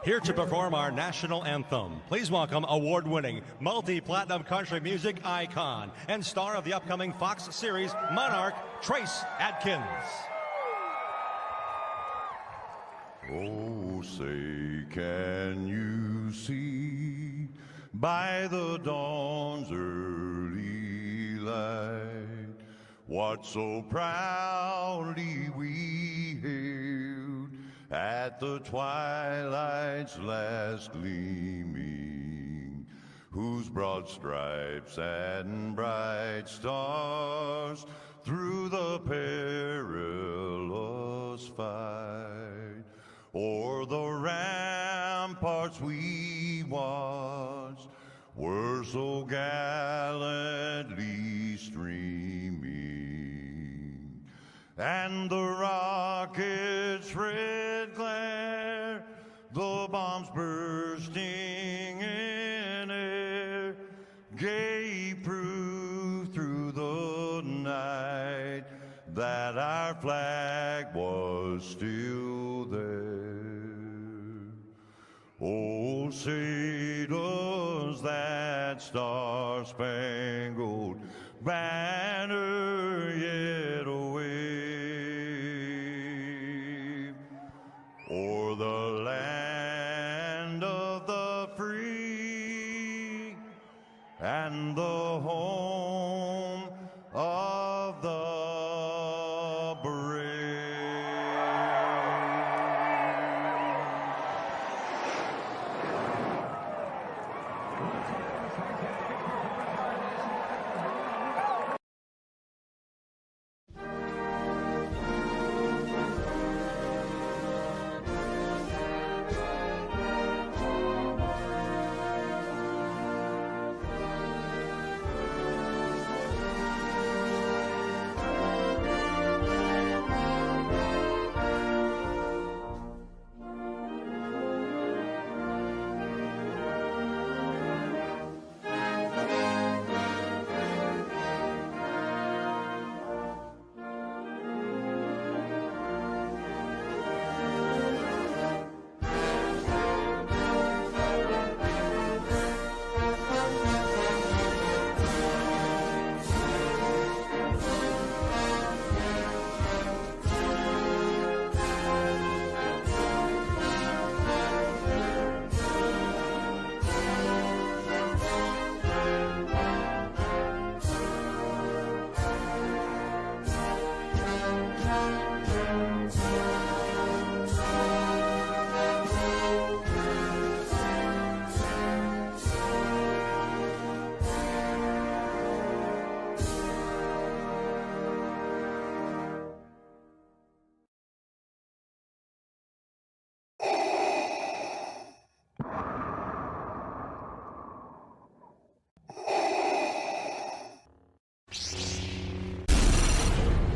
Here to perform our national anthem, please welcome award-winning, multi-platinum country music icon and star of the upcoming Fox series Monarch, Trace Adkins. Oh, say, can you see by the dawn's early light what so proudly we hailed at the twilight's last gleaming, whose broad stripes and bright stars through the perilous fight o'er the ramparts we watched were so gallantly streaming, and the rockets' red glare, the bombs bursting in air, gave proof through the night that our flag was still there. Oh, say does that star-spangled banner yet wave o'er the land of the free and the home of the brave.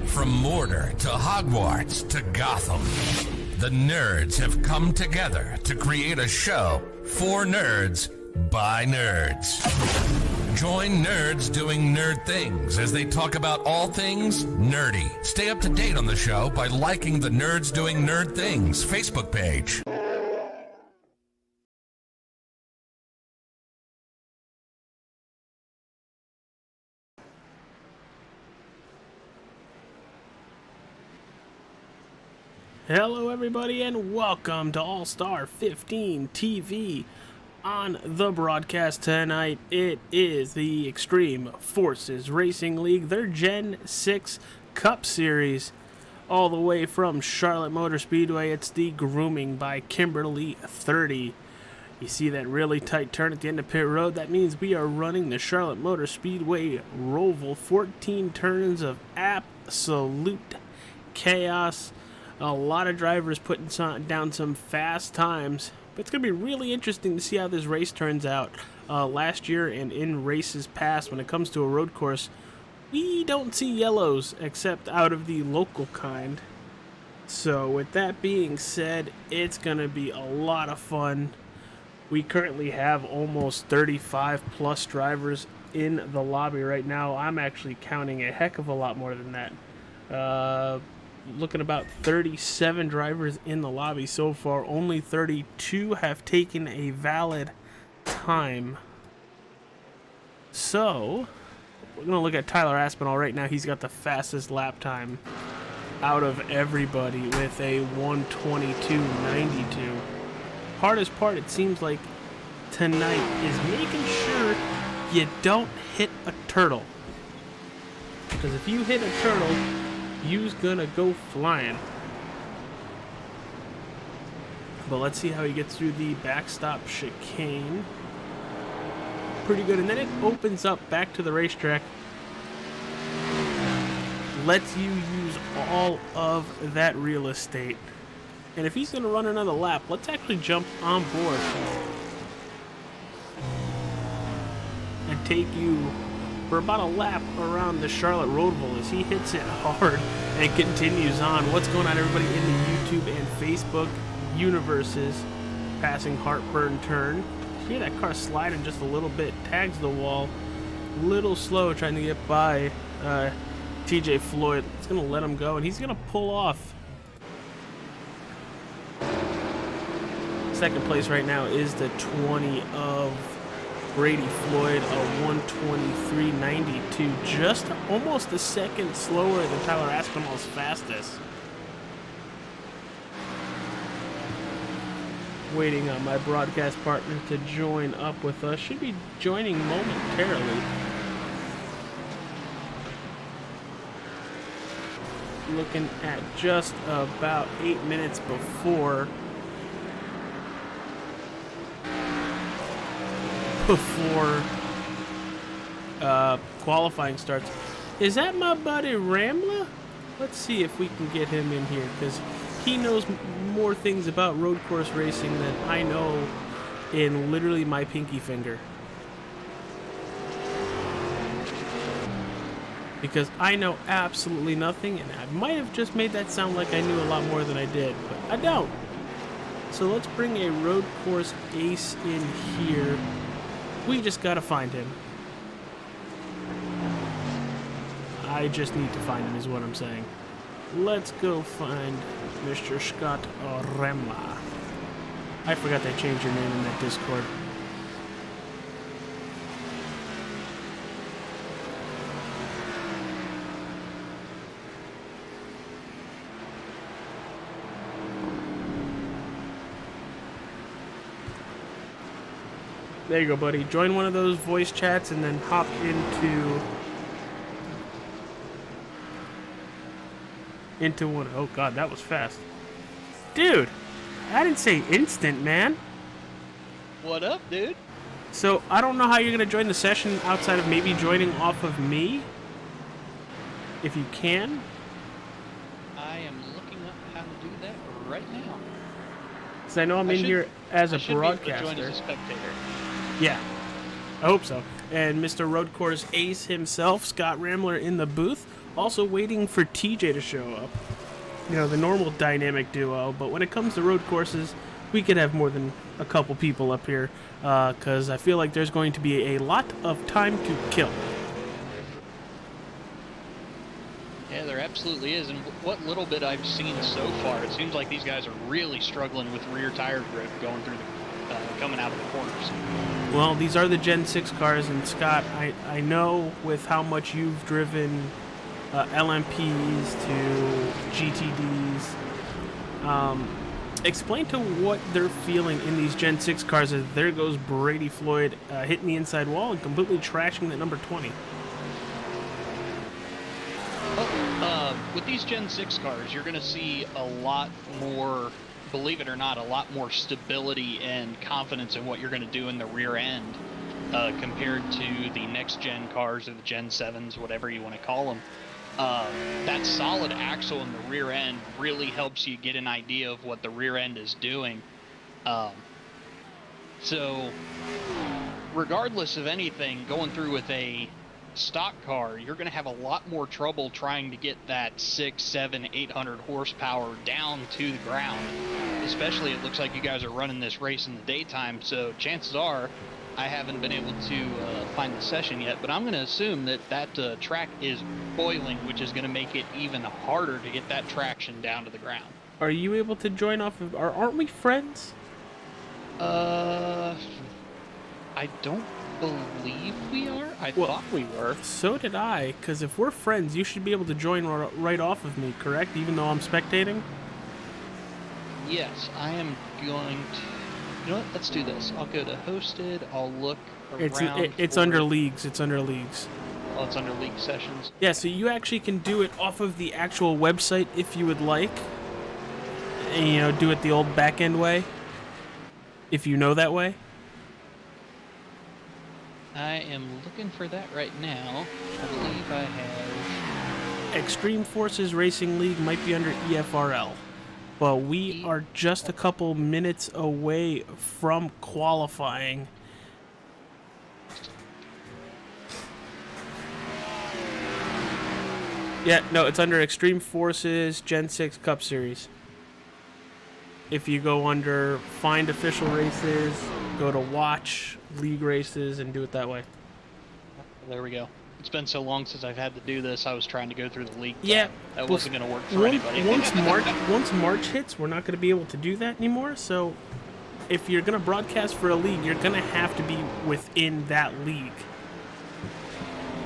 From Mordor to Hogwarts to Gotham, the nerds have come together to create a show for nerds by nerds. Join nerds doing nerd things as they talk about all things nerdy. Stay up to date on the show by liking the Nerds Doing Nerd Things Facebook page. Hello everybody and welcome to All-Star 15 TV. On the broadcast tonight, it is the Extreme Forces Racing League, their Gen 6 Cup Series. All the way from Charlotte Motor Speedway, it's the Grooming by Kimberly 30. You see that really tight turn at the end of pit road? That means we are running the Charlotte Motor Speedway Roval. 14 turns of absolute chaos. A lot of drivers putting down some fast times, but it's going to be really interesting to see how this race turns out. Last year and in races past, when it comes to a road course, we don't see yellows except out of the local kind. So with that being said, it's going to be a lot of fun. We currently have almost 35 plus drivers in the lobby right now. I'm actually counting a heck of a lot more than that. looking about 37 drivers in the lobby so far. Only 32 have taken a valid time. So, we're going to look at Tyler Aspinall right now. He's got the fastest lap time out of everybody with a 1:22.92. Hardest part, it seems like, tonight is making sure you don't hit a turtle. Because if you hit a turtle, you's gonna go flying. But let's see how he gets through the backstop chicane. Pretty good. And then it opens up back to the racetrack. Lets you use all of that real estate. And if he's going to run another lap, let's actually jump on board and take you for about a lap around the Charlotte Roadville as he hits it hard and continues on. What's going on, everybody, in the YouTube and Facebook universes? Passing Heartburn turn. See that car sliding just a little bit. Tags the wall. Little slow trying to get by TJ Floyd. It's going to let him go, and he's going to pull off. Second place right now is the 20 of Brady Floyd, a 1:23.92, just almost a second slower than Tyler Aspinall's fastest. Waiting on my broadcast partner to join up with us. Should be joining momentarily. Looking at just about 8 minutes before qualifying starts. Is that my buddy Ramla? Let's see if we can get him in here, because he knows more things about road course racing than I know in literally my pinky finger. Because I know absolutely nothing, and I might have just made that sound like I knew a lot more than I did, but I don't. So let's bring a road course ace in here. We just gotta find him. I just need to find him is what I'm saying. Let's go find Mr. Scott Remla. I forgot they changed your name in that Discord. There you go, buddy. Join one of those voice chats and then hop into one. Oh god, that was fast. Dude, I didn't say instant, man. What up, dude? So, I don't know how you're going to join the session outside of maybe joining off of me. If you can. I am looking up how to do that right now. Because I know I'm in here as a broadcaster. Be able to join as a spectator. Yeah, I hope so. And Mr. Road Course Ace himself, Scott Ramler, in the booth, also waiting for TJ to show up. You know, the normal dynamic duo, but when it comes to road courses, we could have more than a couple people up here, because I feel like there's going to be a lot of time to kill. Yeah, there absolutely is, and what little bit I've seen so far, it seems like these guys are really struggling with rear tire grip going through the coming out of the corners. Well, these are the Gen 6 cars, and Scott, I know with how much you've driven LMPs to GTDs, explain to what they're feeling in these Gen 6 cars as there goes Brady Floyd hitting the inside wall and completely trashing that number 20. Well, with these Gen 6 cars, you're going to see a lot more, believe it or not, a lot more stability and confidence in what you're going to do in the rear end compared to the next gen cars or the Gen 7s, whatever you want to call them. That solid axle in the rear end really helps you get an idea of what the rear end is doing. So regardless of anything, going through with a stock car, you're going to have a lot more trouble trying to get that 600, 700, 800 horsepower down to the ground. Especially, it looks like you guys are running this race in the daytime, so chances are I haven't been able to find the session yet, but I'm going to assume that track is boiling, which is going to make it even harder to get that traction down to the ground. Are you able to join off of... Aren't we friends? I don't believe we are. I thought we were. So did I, because if we're friends, you should be able to join right off of me, correct? Even though I'm spectating? Yes, I am going to... You know what? Let's do this. I'll go to hosted. I'll look around. It's under leagues. It's under leagues. Oh, it's under league sessions. Yeah, so you actually can do it off of the actual website if you would like. And, you know, do it the old back-end way. If you know that way. I am looking for that right now. I believe I have... Extreme Forces Racing League might be under EFRL. But we are just a couple minutes away from qualifying. Yeah, no, it's under Extreme Forces Gen 6 Cup Series. If you go under Find Official Races, go to Watch League Races, and do it that way. There we go. It's been so long since I've had to do this, I was trying to go through the league. Yeah. That wasn't going to work for anybody. Once March hits, we're not going to be able to do that anymore, so if you're going to broadcast for a league, you're going to have to be within that league.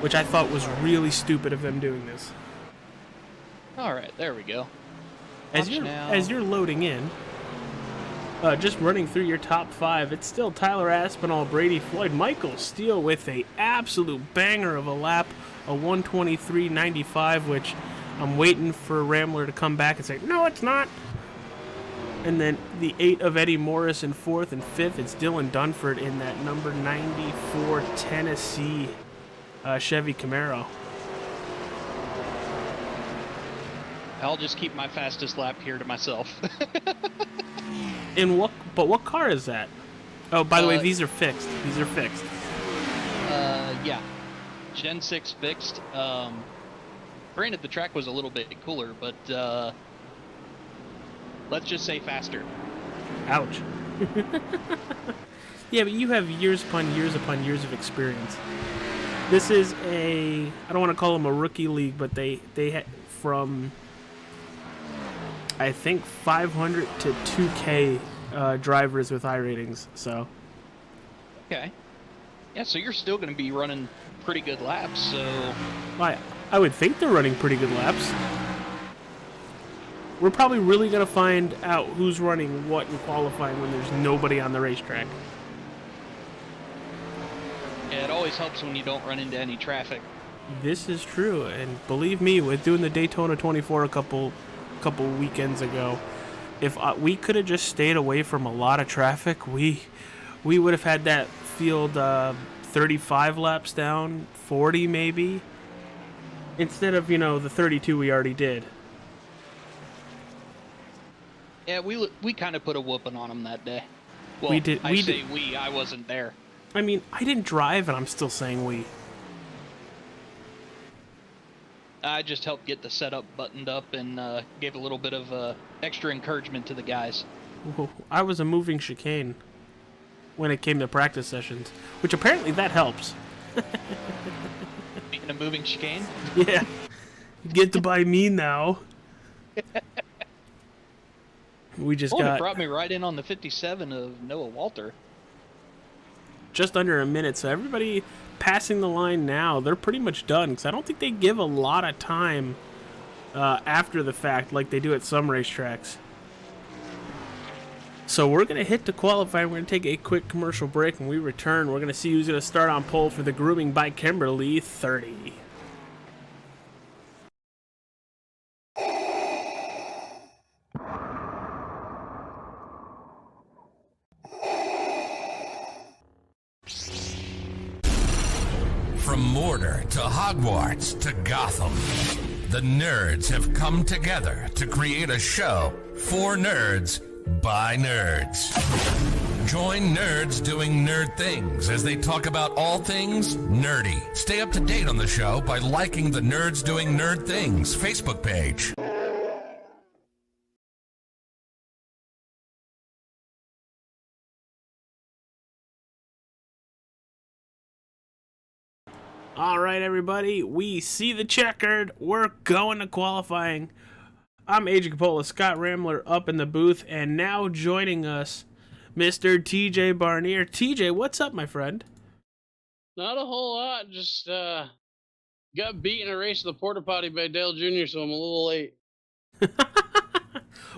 Which I thought was really stupid of them doing this. Alright, there we go. As you're loading in, just running through your top 5, it's still Tyler Aspinall, Brady Floyd, Michael Steele with a absolute banger of a lap, a 1:23.95, which I'm waiting for Rambler to come back and say, no, it's not. And then the 8 of Eddie Morris in 4th, and 5th, it's Dylan Dunford in that number 94 Tennessee Chevy Camaro. I'll just keep my fastest lap here to myself. What car is that? Oh, by the way, these are fixed. These are fixed. Yeah. Gen 6 fixed. Granted, the track was a little bit cooler, but let's just say faster. Ouch. Yeah, but you have years upon years upon years of experience. This is I don't want to call them a rookie league, but they had from, I think, 500 to 2K drivers with iRatings, so. Okay. Yeah, so you're still going to be running pretty good laps, so. I would think they're running pretty good laps. We're probably really going to find out who's running what in qualifying when there's nobody on the racetrack. Yeah, it always helps when you don't run into any traffic. This is true, and believe me, with doing the Daytona 24 a couple weekends ago, if we could have just stayed away from a lot of traffic, we would have had that field 35 laps down, 40 maybe, instead of, the 32 we already did. Yeah, we kind of put a whooping on them that day. Well, we did. I wasn't there. I mean, I didn't drive, and I'm still saying we. I just helped get the setup buttoned up and gave a little bit of extra encouragement to the guys. I was a moving chicane when it came to practice sessions, which apparently that helps. Being a moving chicane? Yeah. You get to buy me now. We just It brought me right in on the 57 of Noah Walter. Just under a minute, so everybody passing the line now, they're pretty much done, because I don't think they give a lot of time after the fact like they do at some racetracks. So we're going to hit to qualify. We're going to take a quick commercial break. When we return, we're going to see who's going to start on pole for the Grooming by Kimberly 30. From Mordor to Hogwarts to Gotham, the nerds have come together to create a show for nerds by nerds. Join nerds doing nerd things as they talk about all things nerdy. Stay up to date on the show by liking the Nerds Doing Nerd Things Facebook page. All right, everybody, we see the checkered. We're going to qualifying. I'm AJ Capola, Scott Ramler up in the booth, and now joining us, Mr. TJ Barnier. TJ, what's up, my friend? Not a whole lot. Just got beat in a race of the porta potty by Dale Jr., so I'm a little late.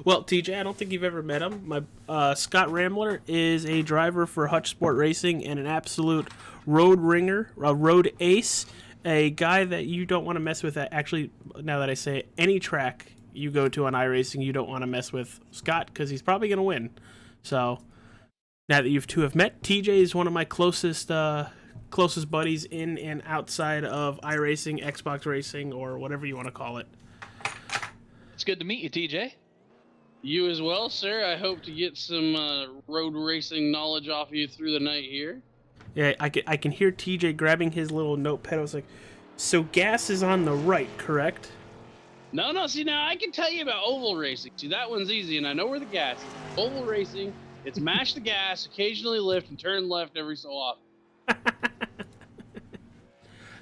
Well, TJ, I don't think you've ever met him. My Scott Ramler is a driver for Hutch Sport Racing and an absolute road ringer, a road ace, a guy that you don't want to mess with. Actually, now that I say it, any track you go to on iRacing, you don't want to mess with Scott because he's probably going to win. So now that you two have met, TJ is one of my closest buddies in and outside of iRacing, Xbox Racing, or whatever you want to call it. It's good to meet you, TJ. You as well, sir. I hope to get some road racing knowledge off of you through the night here. Yeah, I can hear TJ grabbing his little notepad. I was like, so gas is on the right, correct? No. See, now I can tell you about oval racing. See, that one's easy, and I know where the gas is. Oval racing, it's mash the gas, occasionally lift, and turn left every so often.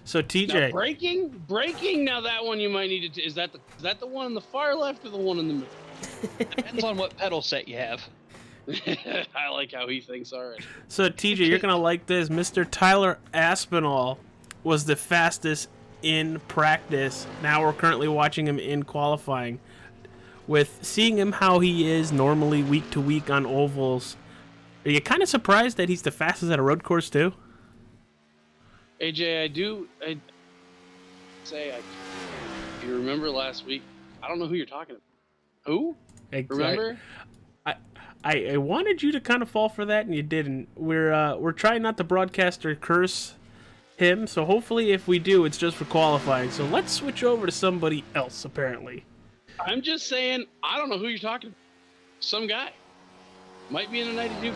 So TJ, Now, braking. Now that one you might need to. Is that the one on the far left or the one in the middle? Depends on what pedal set you have. I like how he thinks already. So TJ, you're gonna like this. Mr. Tyler Aspinall was the fastest in practice. Now we're currently watching him in qualifying. With seeing him how he is normally week to week on ovals, are you kind of surprised that he's the fastest at a road course too? AJ, I you remember last week? I don't know who you're talking about. Who? Remember? I wanted you to kind of fall for that, and you didn't. We're trying not to broadcast or curse him, so hopefully if we do, it's just for qualifying. So let's switch over to somebody else, apparently. I'm just saying, I don't know who you're talking about. Some guy. Might be in a 92.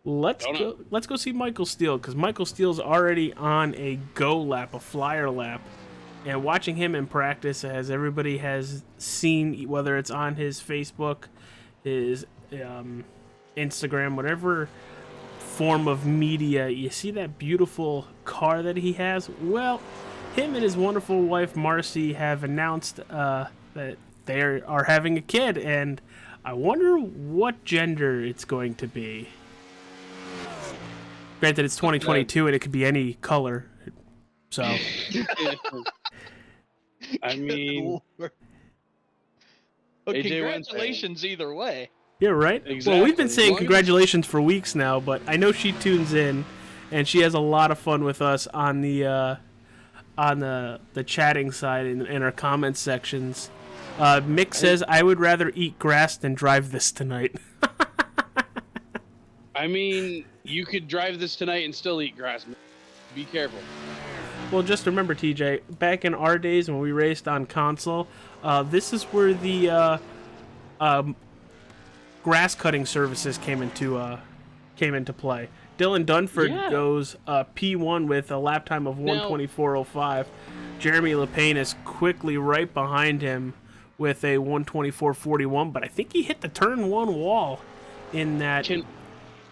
Let's go see Michael Steele, because Michael Steele's already on a go lap, a flyer lap. And watching him in practice, as everybody has seen, whether it's on his Facebook, his Instagram, whatever form of media, you see that beautiful car that he has? Well, him and his wonderful wife, Marcy, have announced that they are having a kid, and I wonder what gender it's going to be. Granted, it's 2022, and it could be any color, so... I mean, Well, AJ congratulations either way. Yeah, right? Exactly. Well, we've been saying As long as- congratulations for weeks now, but I know she tunes in, and she has a lot of fun with us on the chatting side and our comment sections. Mick says, I would rather eat grass than drive this tonight. I mean, you could drive this tonight and still eat grass. Be careful. Well, just remember, TJ, back in our days when we raced on console, this is where the grass cutting services came into play. Dylan Dunford goes P1 with a lap time of 1:24.05. Jeremy LePayne is quickly right behind him with a 1:24.41, but I think he hit the turn one wall in that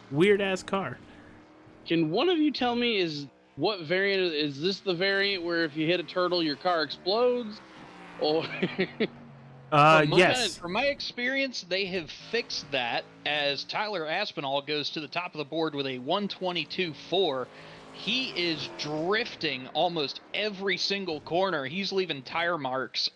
weird ass car. Can one of you tell me what variant is this? The variant where if you hit a turtle, your car explodes, or? Yes. From my experience, they have fixed that as Tyler Aspinall goes to the top of the board with a 122.4. He is drifting almost every single corner. He's leaving tire marks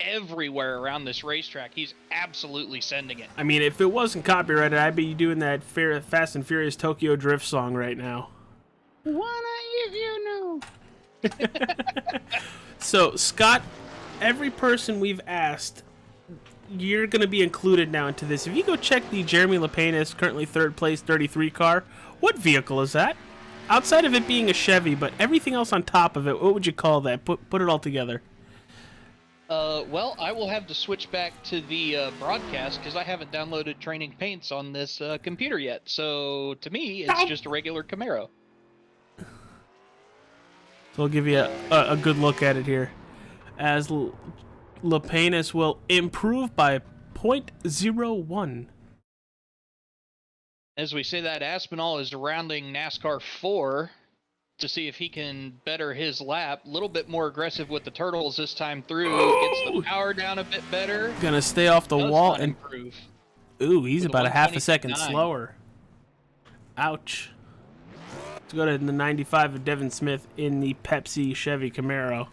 everywhere around this racetrack. He's absolutely sending it. I mean, if it wasn't copyrighted, I'd be doing that Fast and Furious Tokyo Drift song right now. Wanna if you know. So, Scott, every person we've asked, you're going to be included now into this. If you go check the Jeremy LePayne currently third place 33 car, what vehicle is that? Outside of it being a Chevy, but everything else on top of it, what would you call that? Put it all together. Well, I will have to switch back to the broadcast because I haven't downloaded Training Paints on this computer yet. So, to me, it's just a regular Camaro. So I'll give you a good look at it here. As LePayne will improve by 0.01. As we say that, Aspinall is rounding NASCAR 4 to see if he can better his lap. A little bit more aggressive with the turtles this time through. Gets the power down a bit better. Gonna stay off the Does wall not and improve. ooh, he's With about a half a second 126.9. slower. Ouch. Let's go to the 95 of Devin Smith in the Pepsi Chevy Camaro.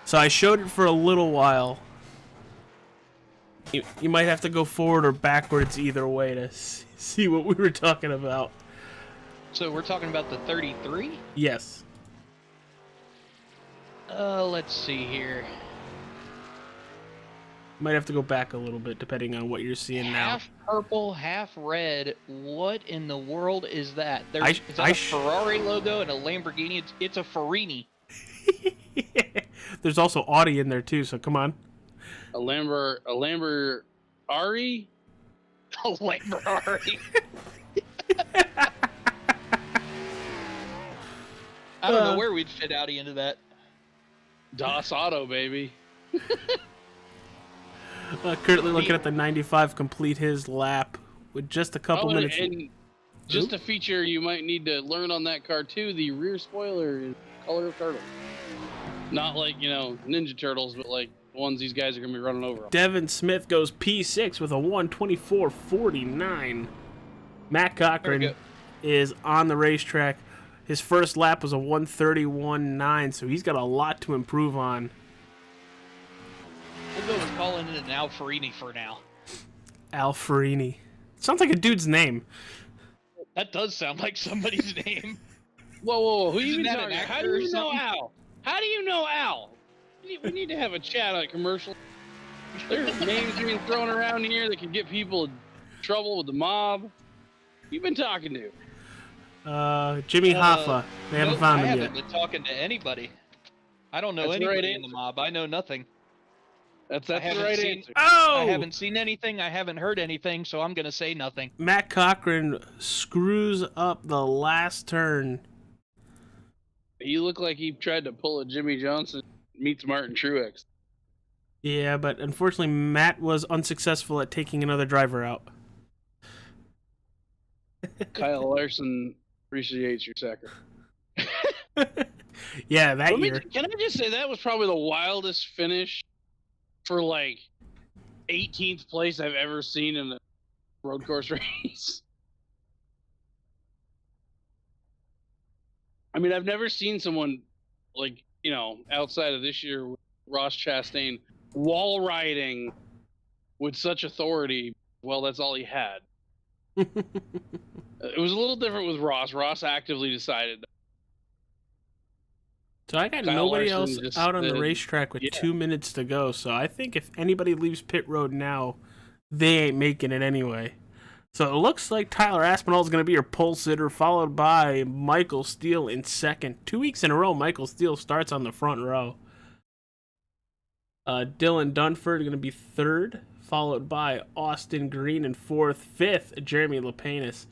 So I showed it for a little while. You might have to go forward or backwards either way to see what we were talking about. So we're talking about the 33? Yes. Let's see here. Might have to go back a little bit depending on what you're seeing now. Half purple, half red. What in the world is that? Is that I a Ferrari logo and a Lamborghini? It's a Farini. There's also Audi in there too, so come on. A Lamborghini? A Lamborghini. I don't know where we'd fit Audi into that. Das Auto, baby. Currently looking at the 95 complete his lap with just a couple minutes. And just a feature you might need to learn on that car too, the rear spoiler is color of turtle. Not like, Ninja Turtles, but like the ones these guys are going to be running over. Devin Smith goes P6 with a 1:24.49. Matt Cochran is on the racetrack. His first lap was a 1:31.9, so he's got a lot to improve on. We'll go with calling it an Alfarini for now. Alfarini. Sounds like a dude's name. That does sound like somebody's name. Whoa. Who you Isn't been that talking? an How actor do or you know something? Al? How do you know Al? We need to have a chat on a commercial. There's names being thrown around here that can get people in trouble with the mob. Who you been talking to? Jimmy Hoffa. They haven't found I him haven't yet. been talking to anybody. I don't know That's the anybody right in the mob. I know nothing. That's I the haven't right seen- answer. Oh! I haven't seen anything. I haven't heard anything, so I'm going to say nothing. Matt Cochran screws up the last turn. He looked like he tried to pull a Jimmy Johnson meets Martin Truex. Yeah, but unfortunately, Matt was unsuccessful at taking another driver out. Kyle Larson appreciates your sacrifice. Yeah, that year. Can I just say that was probably the wildest finish for like 18th place I've ever seen in a road course race. I mean, I've never seen someone like, outside of this year with Ross Chastain wall riding with such authority. Well, that's all he had. It was a little different with Ross. Ross actively decided. So I got Kyle nobody Larson else just out on the did- racetrack with yeah. 2 minutes to go. So I think if anybody leaves pit road now, they ain't making it anyway. So it looks like Tyler Aspinall is going to be your pole sitter, followed by Michael Steele in second. 2 weeks in a row, Michael Steele starts on the front row. Dylan Dunford going to be third, followed by Austin Green in fourth. Fifth, Jeremy Lapanis.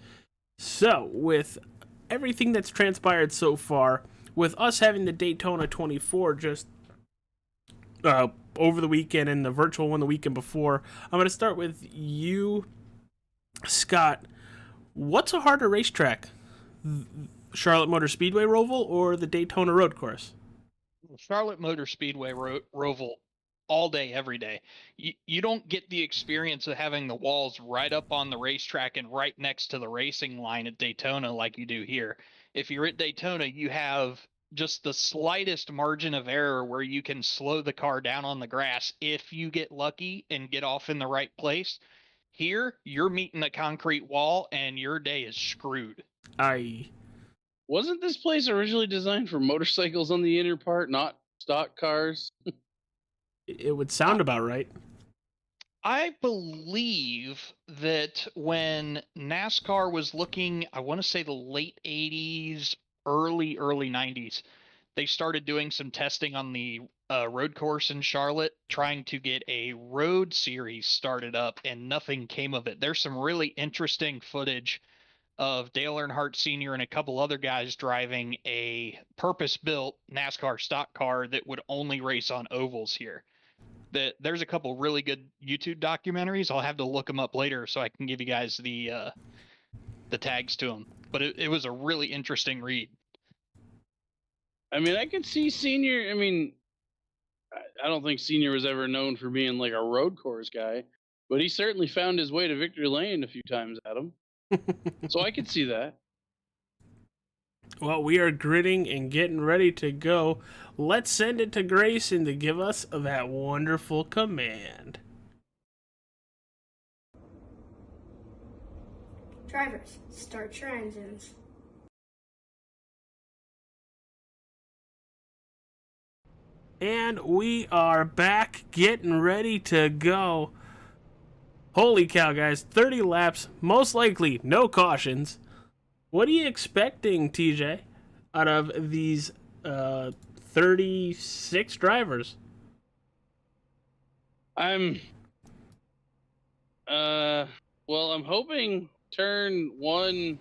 So with everything that's transpired so far, with us having the Daytona 24 just over the weekend and the virtual one the weekend before, I'm going to start with you, Scott. What's a harder racetrack? Charlotte Motor Speedway Roval or the Daytona Road Course? Charlotte Motor Speedway Roval all day, every day. You don't get the experience of having the walls right up on the racetrack and right next to the racing line at Daytona like you do here. If you're at Daytona, you have just the slightest margin of error where you can slow the car down on the grass if you get lucky and get off in the right place. Here, you're meeting a concrete wall and your day is screwed. Wasn't this place originally designed for motorcycles on the inner part, not stock cars? It would sound about right. I believe that when NASCAR was looking, I want to say the late 80s, early 90s, they started doing some testing on the road course in Charlotte, trying to get a road series started up, and nothing came of it. There's some really interesting footage of Dale Earnhardt Sr. and a couple other guys driving a purpose-built NASCAR stock car that would only race on ovals here. There's a couple really good YouTube documentaries. I'll have to look them up later so I can give you guys the tags to them. but it was a really interesting read. I mean, I could see Senior. I mean, I don't think Senior was ever known for being like a road course guy, but he certainly found his way to victory lane a few times, Adam. So I could see that. Well, we are gridding and getting ready to go. Let's send it to Grayson to give us that wonderful command. Drivers, start your engines. And we are back, getting ready to go. Holy cow, guys. 30 laps, most likely no cautions. What are you expecting, TJ, out of these 36 drivers? I'm hoping turn 1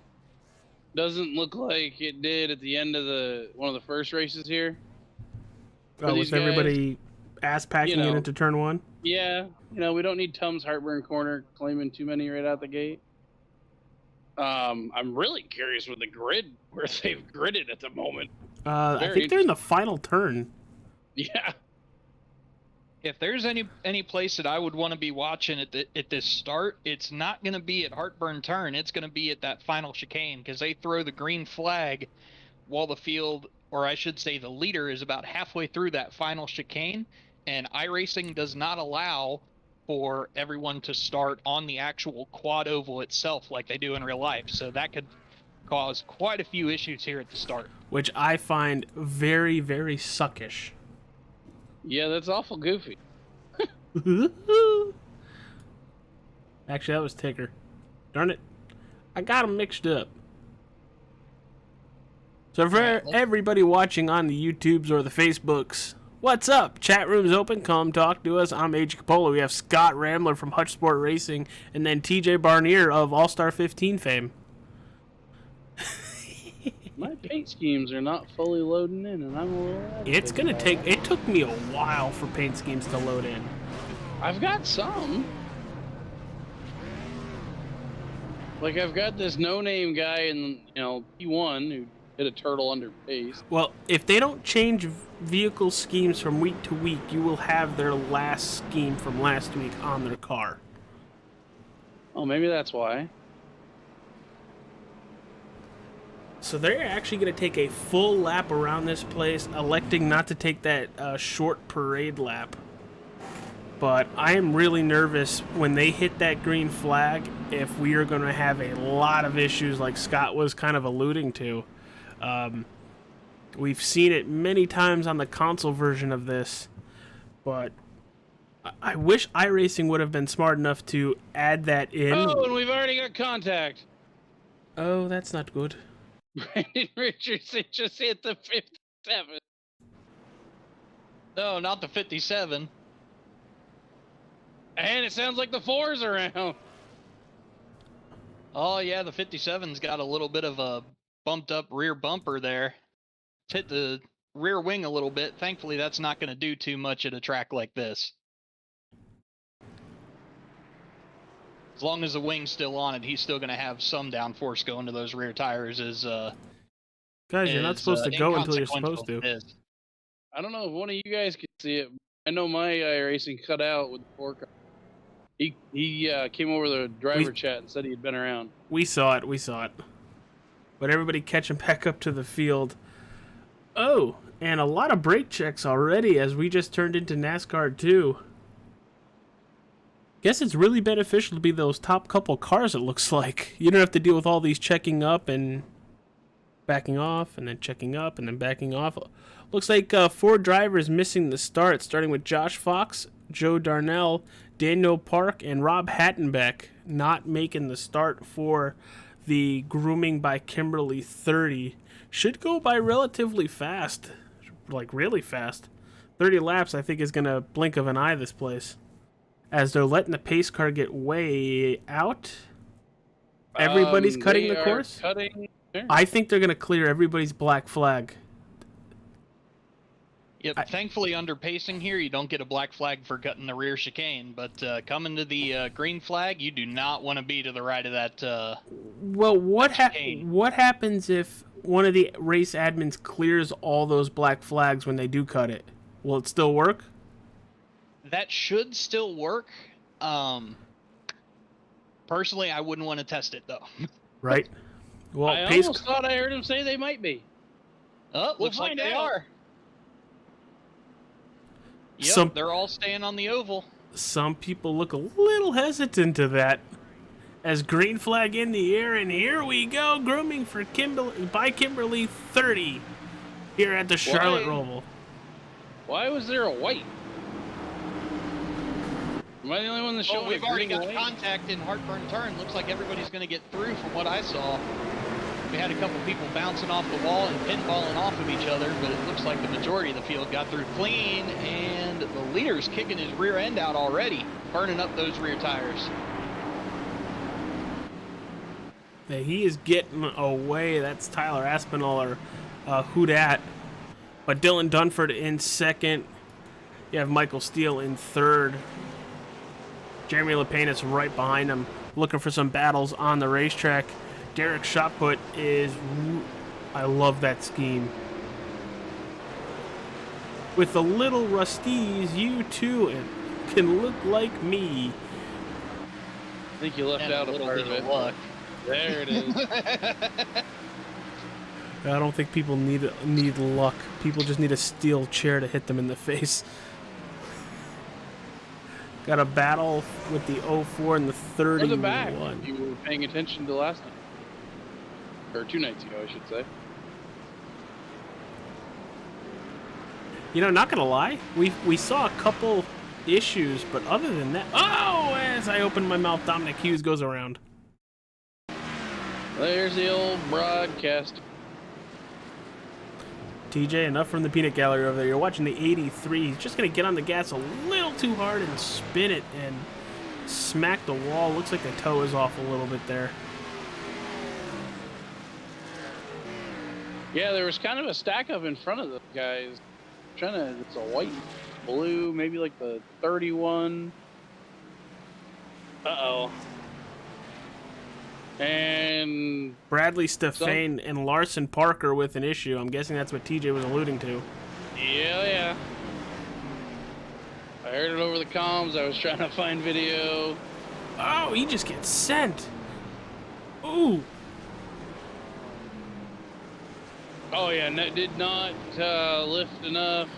doesn't look like it did at the end of one of the first races here. With everybody ass packing it into turn 1? Yeah, we don't need Tom's heartburn corner claiming too many right out the gate. I'm really curious with the grid where they've gridded at the moment. I think they're in the final turn. Yeah. If there's any place that I would want to be watching at this start, it's not going to be at Heartburn Turn. It's going to be at that final chicane, because they throw the green flag while the field, or I should say the leader, is about halfway through that final chicane, and iRacing does not allow for everyone to start on the actual quad oval itself like they do in real life. So that could cause quite a few issues here at the start. Which I find very, very suckish. Yeah, that's awful goofy. Actually, that was Ticker. Darn it. I got them mixed up. So for everybody watching on the YouTubes or the Facebooks, what's up? Chat room's open. Come talk to us. I'm AJ Capola. We have Scott Rambler from Hutch Sport Racing, and then TJ Barnier of All-Star 15 fame. My paint schemes are not fully loading in, and I'm a little... It's going to take... It took me a while for paint schemes to load in. I've got some. Like, I've got this no-name guy in, P1 who hit a turtle under pace. Well, if they don't change vehicle schemes from week to week, you will have their last scheme from last week on their car. Oh, maybe that's why. So they're actually going to take a full lap around this place, electing not to take that short parade lap. But I am really nervous when they hit that green flag if we are going to have a lot of issues like Scott was kind of alluding to. We've seen it many times on the console version of this, but I wish iRacing would have been smart enough to add that in. Oh, and we've already got contact. Oh, that's not good. Brandon Richardson just hit the 57. No, not the 57. And it sounds like the 4's around. Oh, yeah, the 57's got a little bit of a bumped up rear bumper there. Hit the rear wing a little bit. Thankfully, that's not going to do too much at a track like this. As long as the wing's still on it, he's still going to have some downforce going to those rear tires. Guys, you're not supposed to go until you're supposed to. I don't know if one of you guys can see it. I know my iRacing cut out with the fork. He came over the driver chat and said he had been around. We saw it. But everybody catching back up to the field. Oh, and a lot of brake checks already as we just turned into NASCAR 2. Guess it's really beneficial to be those top couple cars, it looks like. You don't have to deal with all these checking up and backing off, and then checking up, and then backing off. Looks like 4 drivers missing the start, starting with Josh Fox, Joe Darnell, Daniel Park, and Rob Hattenbeck not making the start for the Grooming by Kimberly 30. Should go by relatively fast, like really fast. 30 laps, I think, is going to blink of an eye, this place. As they're letting the pace car get way out. Everybody's cutting the course. I think they're going to clear everybody's black flag. Yep. Thankfully, under pacing here, you don't get a black flag for cutting the rear chicane. But coming to the green flag, you do not want to be to the right of that. Well, what chicane. what happens if one of the race admins clears all those black flags when they do cut it? Will it still work? That should still work. Personally, I wouldn't want to test it though. Right. Well, I almost thought I heard him say they might be. Oh, looks like they are. Yep, they're all staying on the oval. Some people look a little hesitant to that. As green flag in the air, and here we go. Grooming for Kimberly by Kimberly 30 here at the Charlotte Roval. Why was there a white? Am I the only one that's showing? We've already got contact in Heartburn turn. Looks like everybody's going to get through from what I saw. We had a couple people bouncing off the wall and pinballing off of each other, but it looks like the majority of the field got through clean, and the leader's kicking his rear end out already, burning up those rear tires. He is getting away. That's Tyler Aspinall or who dat. But Dylan Dunford in second. You have Michael Steele in third. Jeremy Lapena right behind him, looking for some battles on the racetrack. Derek Shotput is... I love that scheme. With the little rusties, you too can look like me. I think you left out a part of it. Luck. There it is. I don't think people need luck. People just need a steel chair to hit them in the face. Got a battle with the 04 and the 31. Or the back. You were paying attention to last night. Or 2 nights ago, I should say. You know, not gonna lie, we saw a couple issues, but other than that, as I open my mouth, Dominic Hughes goes around. There's the old broadcast. TJ, enough from the peanut gallery over there. You're watching the 83. He's just gonna get on the gas a little too hard and spin it and smack the wall. Looks like the toe is off a little bit there. Yeah, there was kind of a stack up in front of the guys. It's a white, blue, maybe like the 31. Uh-oh. And Bradley Stefane and Larson Parker with an issue. I'm guessing that's what TJ was alluding to. Yeah. I heard it over the comms. I was trying to find video. Oh, he just gets sent. Ooh. Oh, yeah, did not lift enough.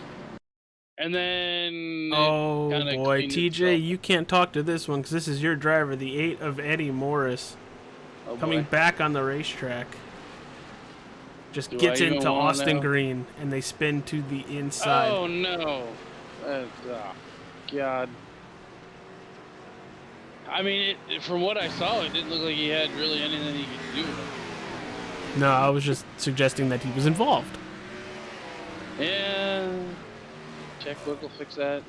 And then... Oh, boy. TJ, you can't talk to this one because this is your driver, the 8 of Eddie Morris. Coming back on the racetrack. Just gets into Austin Green, and they spin to the inside. Oh, no. God. I mean, from what I saw, it didn't look like he had really anything he could do with it. No, I was just suggesting that he was involved. Yeah. Checkbook will fix that.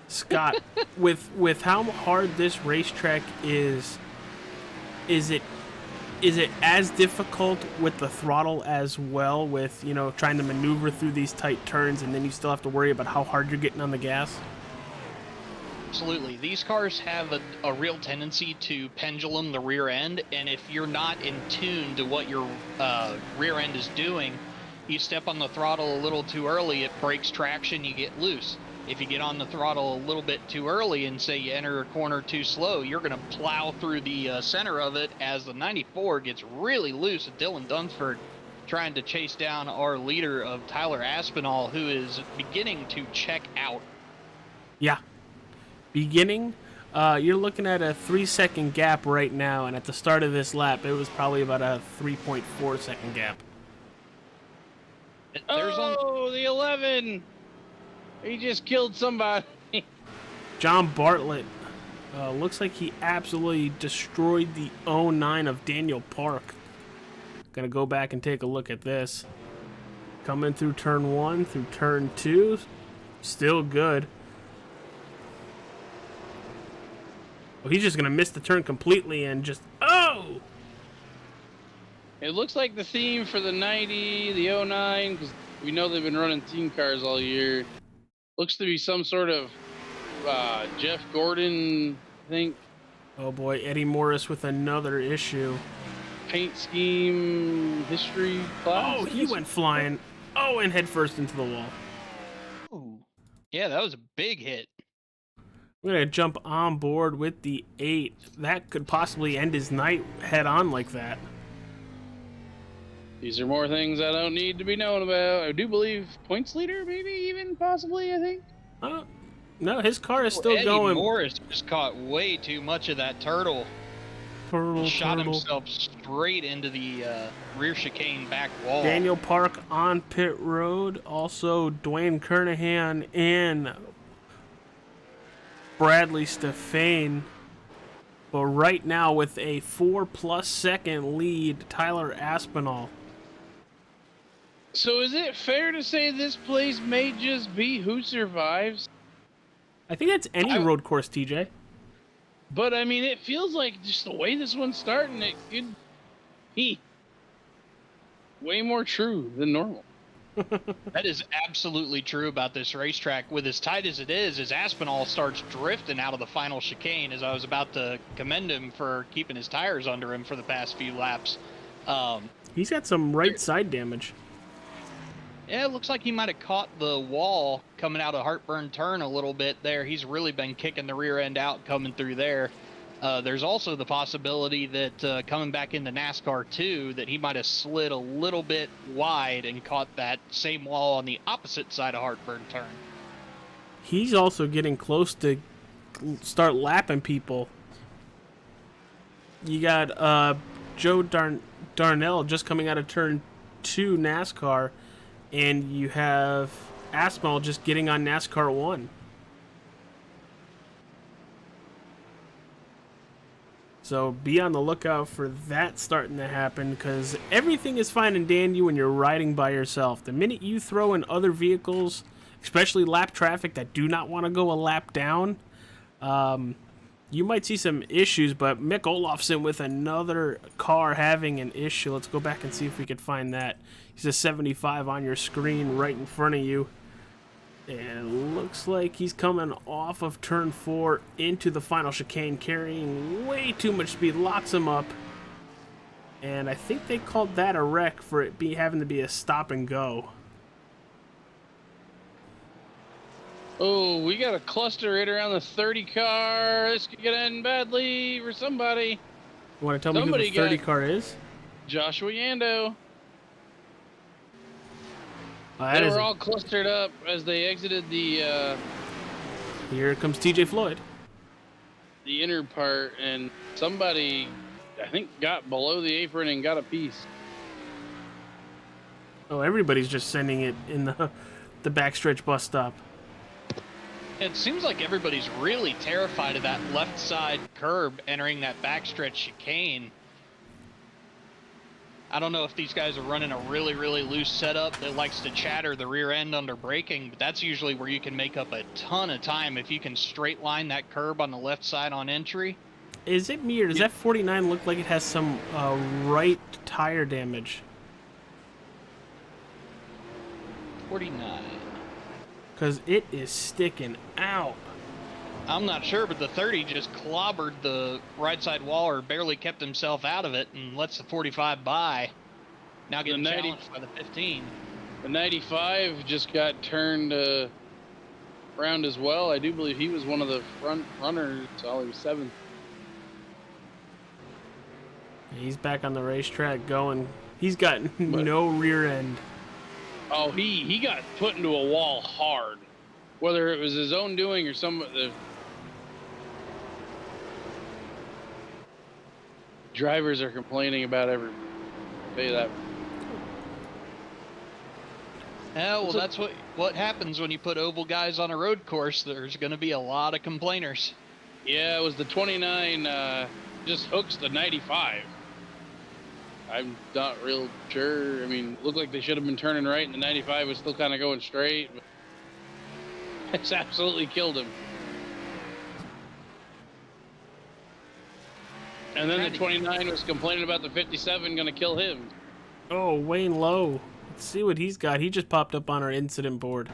Scott, with how hard this racetrack is it as difficult with the throttle as well, with, you know, trying to maneuver through these tight turns, and then you still have to worry about how hard you're getting on the gas? Absolutely. These cars have a real tendency to pendulum the rear end, and if you're not in tune to what your rear end is doing, you step on the throttle a little too early, it breaks traction, you get loose. If you get on the throttle a little bit too early and say you enter a corner too slow, you're going to plow through the center of it as the 94 gets really loose at Dylan Dunsford, trying to chase down our leader of Tyler Aspinall, who is beginning to check out. Yeah. Beginning. You're looking at a 3-second gap right now, and at the start of this lap, it was probably about a 3.4-second gap. The 11! He just killed somebody. John Bartlett. Looks like he absolutely destroyed the 09 of Daniel Park. Gonna go back and take a look at this. Coming through turn 1, through turn 2. Still good. Well, he's just gonna miss the turn completely and just... Oh! It looks like the theme for the 90, the 09, because We know they've been running team cars all year. Looks to be some sort of Jeff Gordon, I think. Oh boy, Eddie Morris with another issue. Paint scheme history class. Oh, he went flying. Oh, and head first into the wall. Ooh. Yeah, that was a big hit. We're going to jump on board with the 8. That could possibly end his night head on like that. These are more things I don't need to be known about. I do believe points leader, maybe even possibly, I think. No, his car is still Eddie going. Morris just caught way too much of that turtle. Shot himself straight into the rear chicane back wall. Daniel Park on pit road. Also, Dwayne Kernahan and Bradley Stefane. But right now, with a 4+ second lead, Tyler Aspinall. So is it fair to say this place may just be who survives? I think that's any road course, TJ. But I mean, it feels like just the way this one's starting, it could be way more true than normal. That is absolutely true about this racetrack. With as tight as it is, as Aspinall starts drifting out of the final chicane, as I was about to commend him for keeping his tires under him for the past few laps. He's got some right side damage. Yeah, it looks like he might have caught the wall coming out of Heartburn Turn a little bit there. He's really been kicking the rear end out coming through there. There's also the possibility that coming back into NASCAR 2, that he might have slid a little bit wide and caught that same wall on the opposite side of Heartburn Turn. He's also getting close to start lapping people. You got Joe Darnell just coming out of turn 2 NASCAR, and you have Aspinall just getting on NASCAR 1. So be on the lookout for that starting to happen, because everything is fine and dandy when you're riding by yourself. The minute you throw in other vehicles, especially lap traffic that do not want to go a lap down, you might see some issues. But Mick Olofsson with another car having an issue. Let's go back and see if we can find that. He's a 75 on your screen right in front of you. And it looks like he's coming off of turn 4 into the final chicane, carrying way too much speed, locks him up. And I think they called that a wreck for it having to be a stop and go. Oh, we got a cluster right around the 30 car. This could get end badly for somebody. You want to tell me who the 30 car is? Joshua Yando. They were all clustered up as they exited the Here comes TJ Floyd. The inner part, and somebody, I think, got below the apron and got a piece. Oh, everybody's just sending it in the backstretch bus stop. It seems like everybody's really terrified of that left side curb entering that backstretch chicane. I don't know if these guys are running a really, really loose setup that likes to chatter the rear end under braking, but that's usually where you can make up a ton of time if you can straight line that curb on the left side on entry. Is it me, or does that 49 look like it has some right tire damage? 49. Because it is sticking out. I'm not sure, but the 30 just clobbered the right side wall, or barely kept himself out of it, and lets the 45 by. Now getting challenged by the 15. The 95 just got turned around as well. I do believe he was one of the front runners. So he was 7th. He's back on the racetrack going. He's got no rear end. Oh, he got put into a wall hard. Whether it was his own doing or some of the drivers are complaining about everything. I'll tell you that. Yeah, well, that's what happens when you put oval guys on a road course. There's going to be a lot of complainers. Yeah, it was the 29 just hooks the 95. I'm not real sure. I mean, looked like they should have been turning right, and the 95 was still kind of going straight. But it's absolutely killed him. And then the 29 was complaining about the 57 going to kill him. Oh, Wayne Lowe Let's see what he's got. He just popped up on our incident board.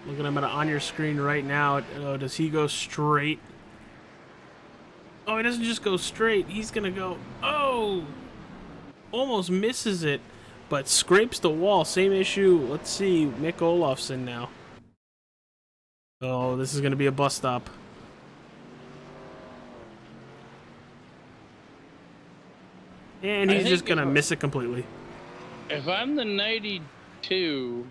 Looking at him on your screen right now. Oh, does he go straight? Oh, he doesn't just go straight. He's going to go... Oh! Almost misses it, but scrapes the wall. Same issue. Let's see. Mick Olofsson now. Oh, this is going to be a bus stop. And he's just going to miss it completely. If I'm the 92,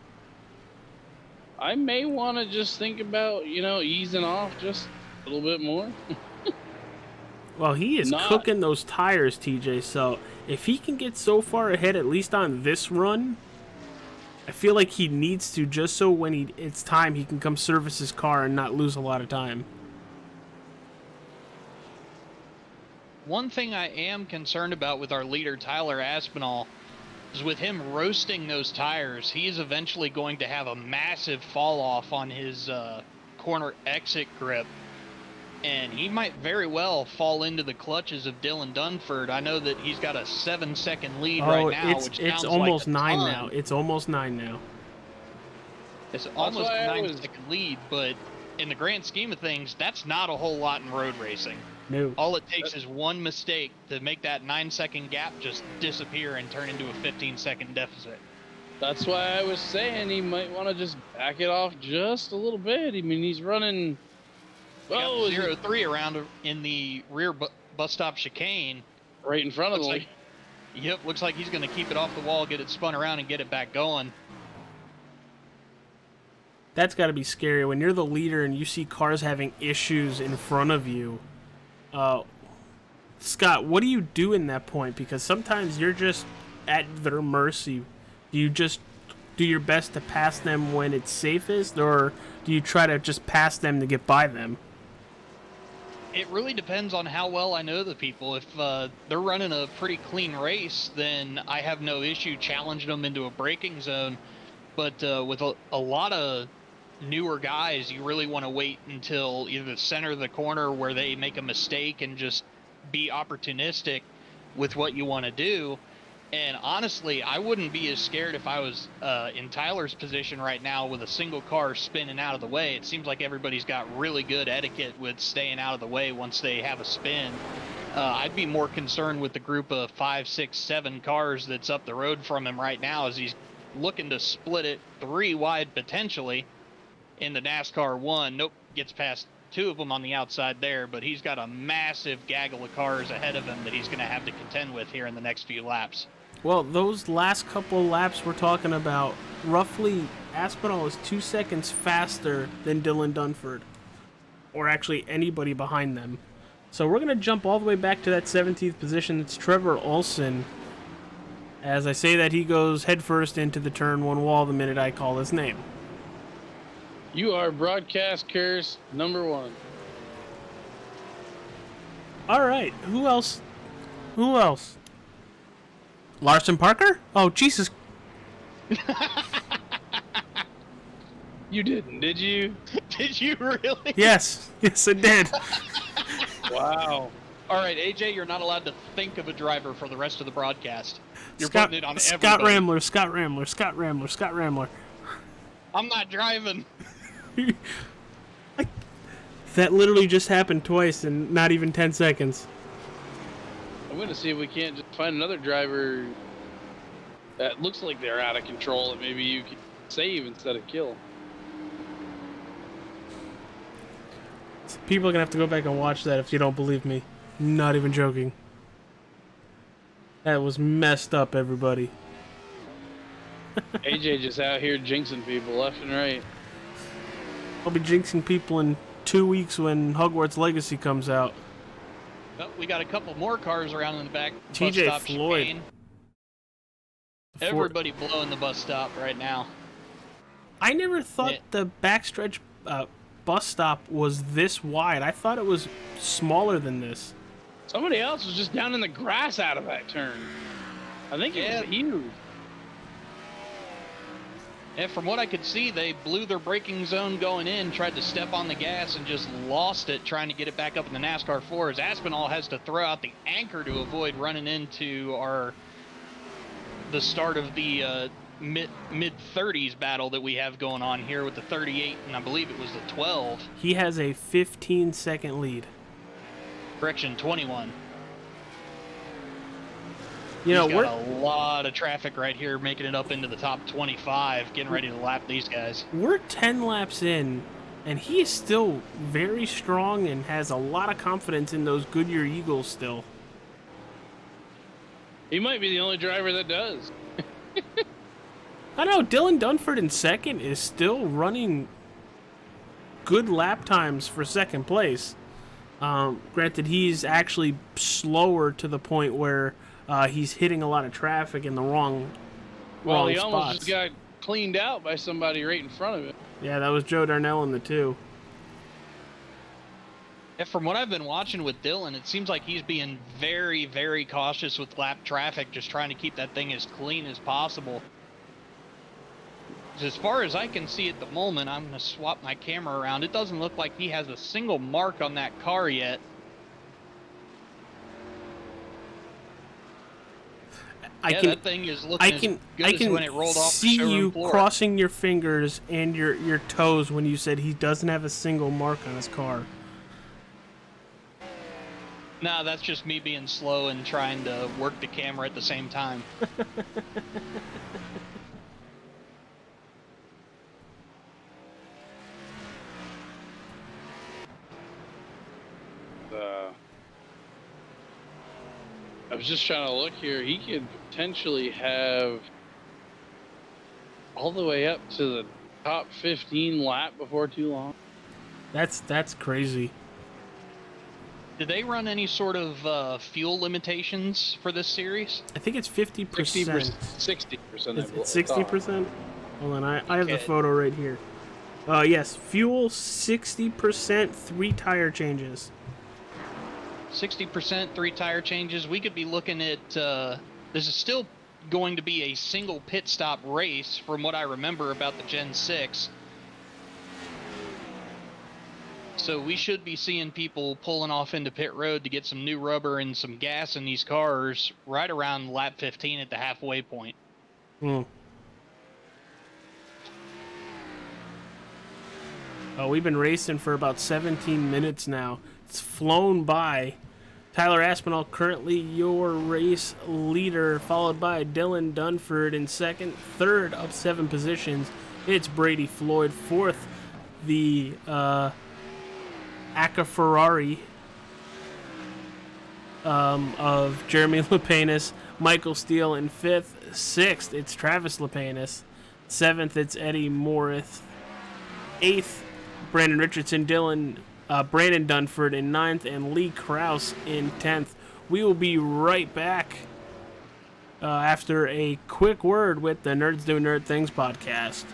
I may want to just think about, easing off just a little bit more. Well, he is cooking those tires, TJ, so if he can get so far ahead, at least on this run, I feel like he needs to, just so when it's time, he can come service his car and not lose a lot of time. One thing I am concerned about with our leader, Tyler Aspinall, is with him roasting those tires, he is eventually going to have a massive fall off on his corner exit grip. And he might very well fall into the clutches of Dylan Dunford. I know that he's got a 7-second lead right now, it's almost like 9 now. It's almost 9 now. It's almost a 9-second lead, but in the grand scheme of things, that's not a whole lot in road racing. No. All it takes is one mistake to make that 9-second gap just disappear and turn into a 15-second deficit. That's why I was saying he might want to just back it off just a little bit. I mean, he's running... Well, 0-3 around in the rear bus stop chicane. Right in front of him. Yep, looks like he's going to keep it off the wall, get it spun around, and get it back going. That's got to be scary. When you're the leader and you see cars having issues in front of you. Scott, what do you do in that point? Because sometimes you're just at their mercy. Do you just do your best to pass them when it's safest, or do you try to just pass them to get by them? It really depends on how well I know the people. If they're running a pretty clean race, then I have no issue challenging them into a braking zone. But with a lot of newer guys, you really want to wait until either the center of the corner where they make a mistake and just be opportunistic with what you want to do. And honestly, I wouldn't be as scared if I was in Tyler's position right now with a single car spinning out of the way. It seems like everybody's got really good etiquette with staying out of the way once they have a spin. I'd be more concerned with the group of 5, 6, 7 cars that's up the road from him right now as he's looking to split it 3 wide potentially in the NASCAR 1. Nope, gets past 2 of them on the outside there, but he's got a massive gaggle of cars ahead of him that he's going to have to contend with here in the next few laps. Well, those last couple laps we're talking about, roughly Aspinall is 2 seconds faster than Dylan Dunford, or actually anybody behind them. So we're going to jump all the way back to that 17th position. It's Trevor Olson. As I say that, he goes headfirst into the turn 1 wall the minute I call his name. You are broadcast curse number 1. All right, who else? Larson Parker? Oh, Jesus. You didn't, did you? Did you really? Yes, I did. Wow. All right, AJ, you're not allowed to think of a driver for the rest of the broadcast. You're Scott, putting it on Scott everybody. Scott Ramler. I'm not driving. That literally just happened twice in not even 10 seconds. I'm going to see if we can't just find another driver that looks like they're out of control that maybe you can save instead of kill. People are going to have to go back and watch that if you don't believe me. Not even joking. That was messed up, everybody. AJ just out here jinxing people left and right. I'll be jinxing people in 2 weeks when Hogwarts Legacy comes out. Well, we got a couple more cars around in the back. TJ bus stop Floyd. chicane. Everybody blowing the bus stop right now. I never thought the backstretch bus stop was this wide. I thought it was smaller than this. Somebody else was just down in the grass out of that turn. I think it was huge. And from what I could see, they blew their braking zone going in, tried to step on the gas, and just lost it trying to get it back up in the NASCAR floor, as Aspinall has to throw out the anchor to avoid running into the start of the mid-30s battle that we have going on here with the 38, and I believe it was the 12. He has a 15-second lead. Correction, 21. You know, He's we're got a lot of traffic right here, making it up into the top 25, getting ready to lap these guys. we're 10 laps in, and he is still very strong and has a lot of confidence in those Goodyear Eagles still. He might be the only driver that does. I don't know, Dylan Dunford in second is still running good lap times for second place. Granted, he's actually slower to the point where he's hitting a lot of traffic in the wrong He spots. almost just got cleaned out by somebody right in front of him. Yeah, that was Joe Darnell in the 2. And from what I've been watching with Dylan, it seems like he's being very, very cautious with lap traffic, just trying to keep that thing as clean as possible. As far as I can see at the moment, I'm going to swap my camera around. It doesn't look like he has a single mark on that car yet. That thing is looking as good as when it rolled off the see showroom you floor. crossing your fingers and your toes when you said he doesn't have a single mark on his car. No, that's just me being slow and trying to work the camera at the same time. I was just trying to look here. He could potentially have all the way up to the top 15 lap before too long. That's crazy. Did they run any sort of fuel limitations for this series? I think it's 50%. 60%. It's 60%? Hold on, I have the photo right here. Yes, fuel 60%, 3 tire changes. 60%, 3 tire changes. We could be looking at, this is still going to be a single pit stop race from what I remember about the Gen 6. So we should be seeing people pulling off into pit road to get some new rubber and some gas in these cars right around lap 15 at the halfway point. Oh, we've been racing for about 17 minutes now. It's flown by. Tyler Aspinall currently your race leader, followed by Dylan Dunford in second. Third, up 7 positions, it's Brady Floyd. Fourth, the Aka Ferrari of Jeremy Lepanis. Michael Steele in 5th. 6th, it's Travis Lepanis. 7th, it's Eddie Morris. 8th, Brandon Richardson. Brandon Dunford in 9th, and Lee Krause in 10th. We will be right back after a quick word with the Nerds Do Nerd Things podcast.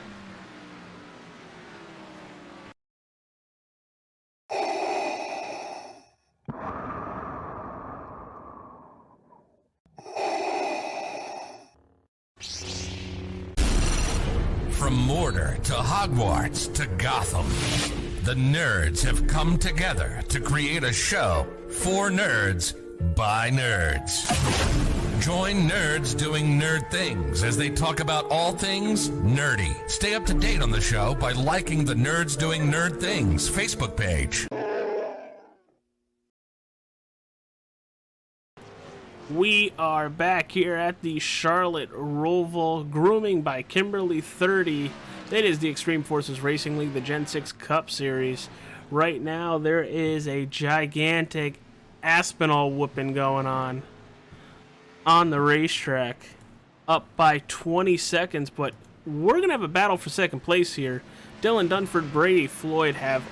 From Mordor to Hogwarts to Gotham, the nerds have come together to create a show for nerds by nerds. Join nerds doing nerd things as they talk about all things nerdy. Stay up to date on the show by liking the Nerds Doing Nerd Things Facebook page. We are back here at the Charlotte Roval Grooming by Kimberly 30. It is the Extreme Forces Racing League, the Gen 6 Cup Series. Right now, there is a gigantic Aspinall whooping going on the racetrack. Up by 20 seconds, but we're going to have a battle for second place here. Dylan Dunford, Brady Floyd have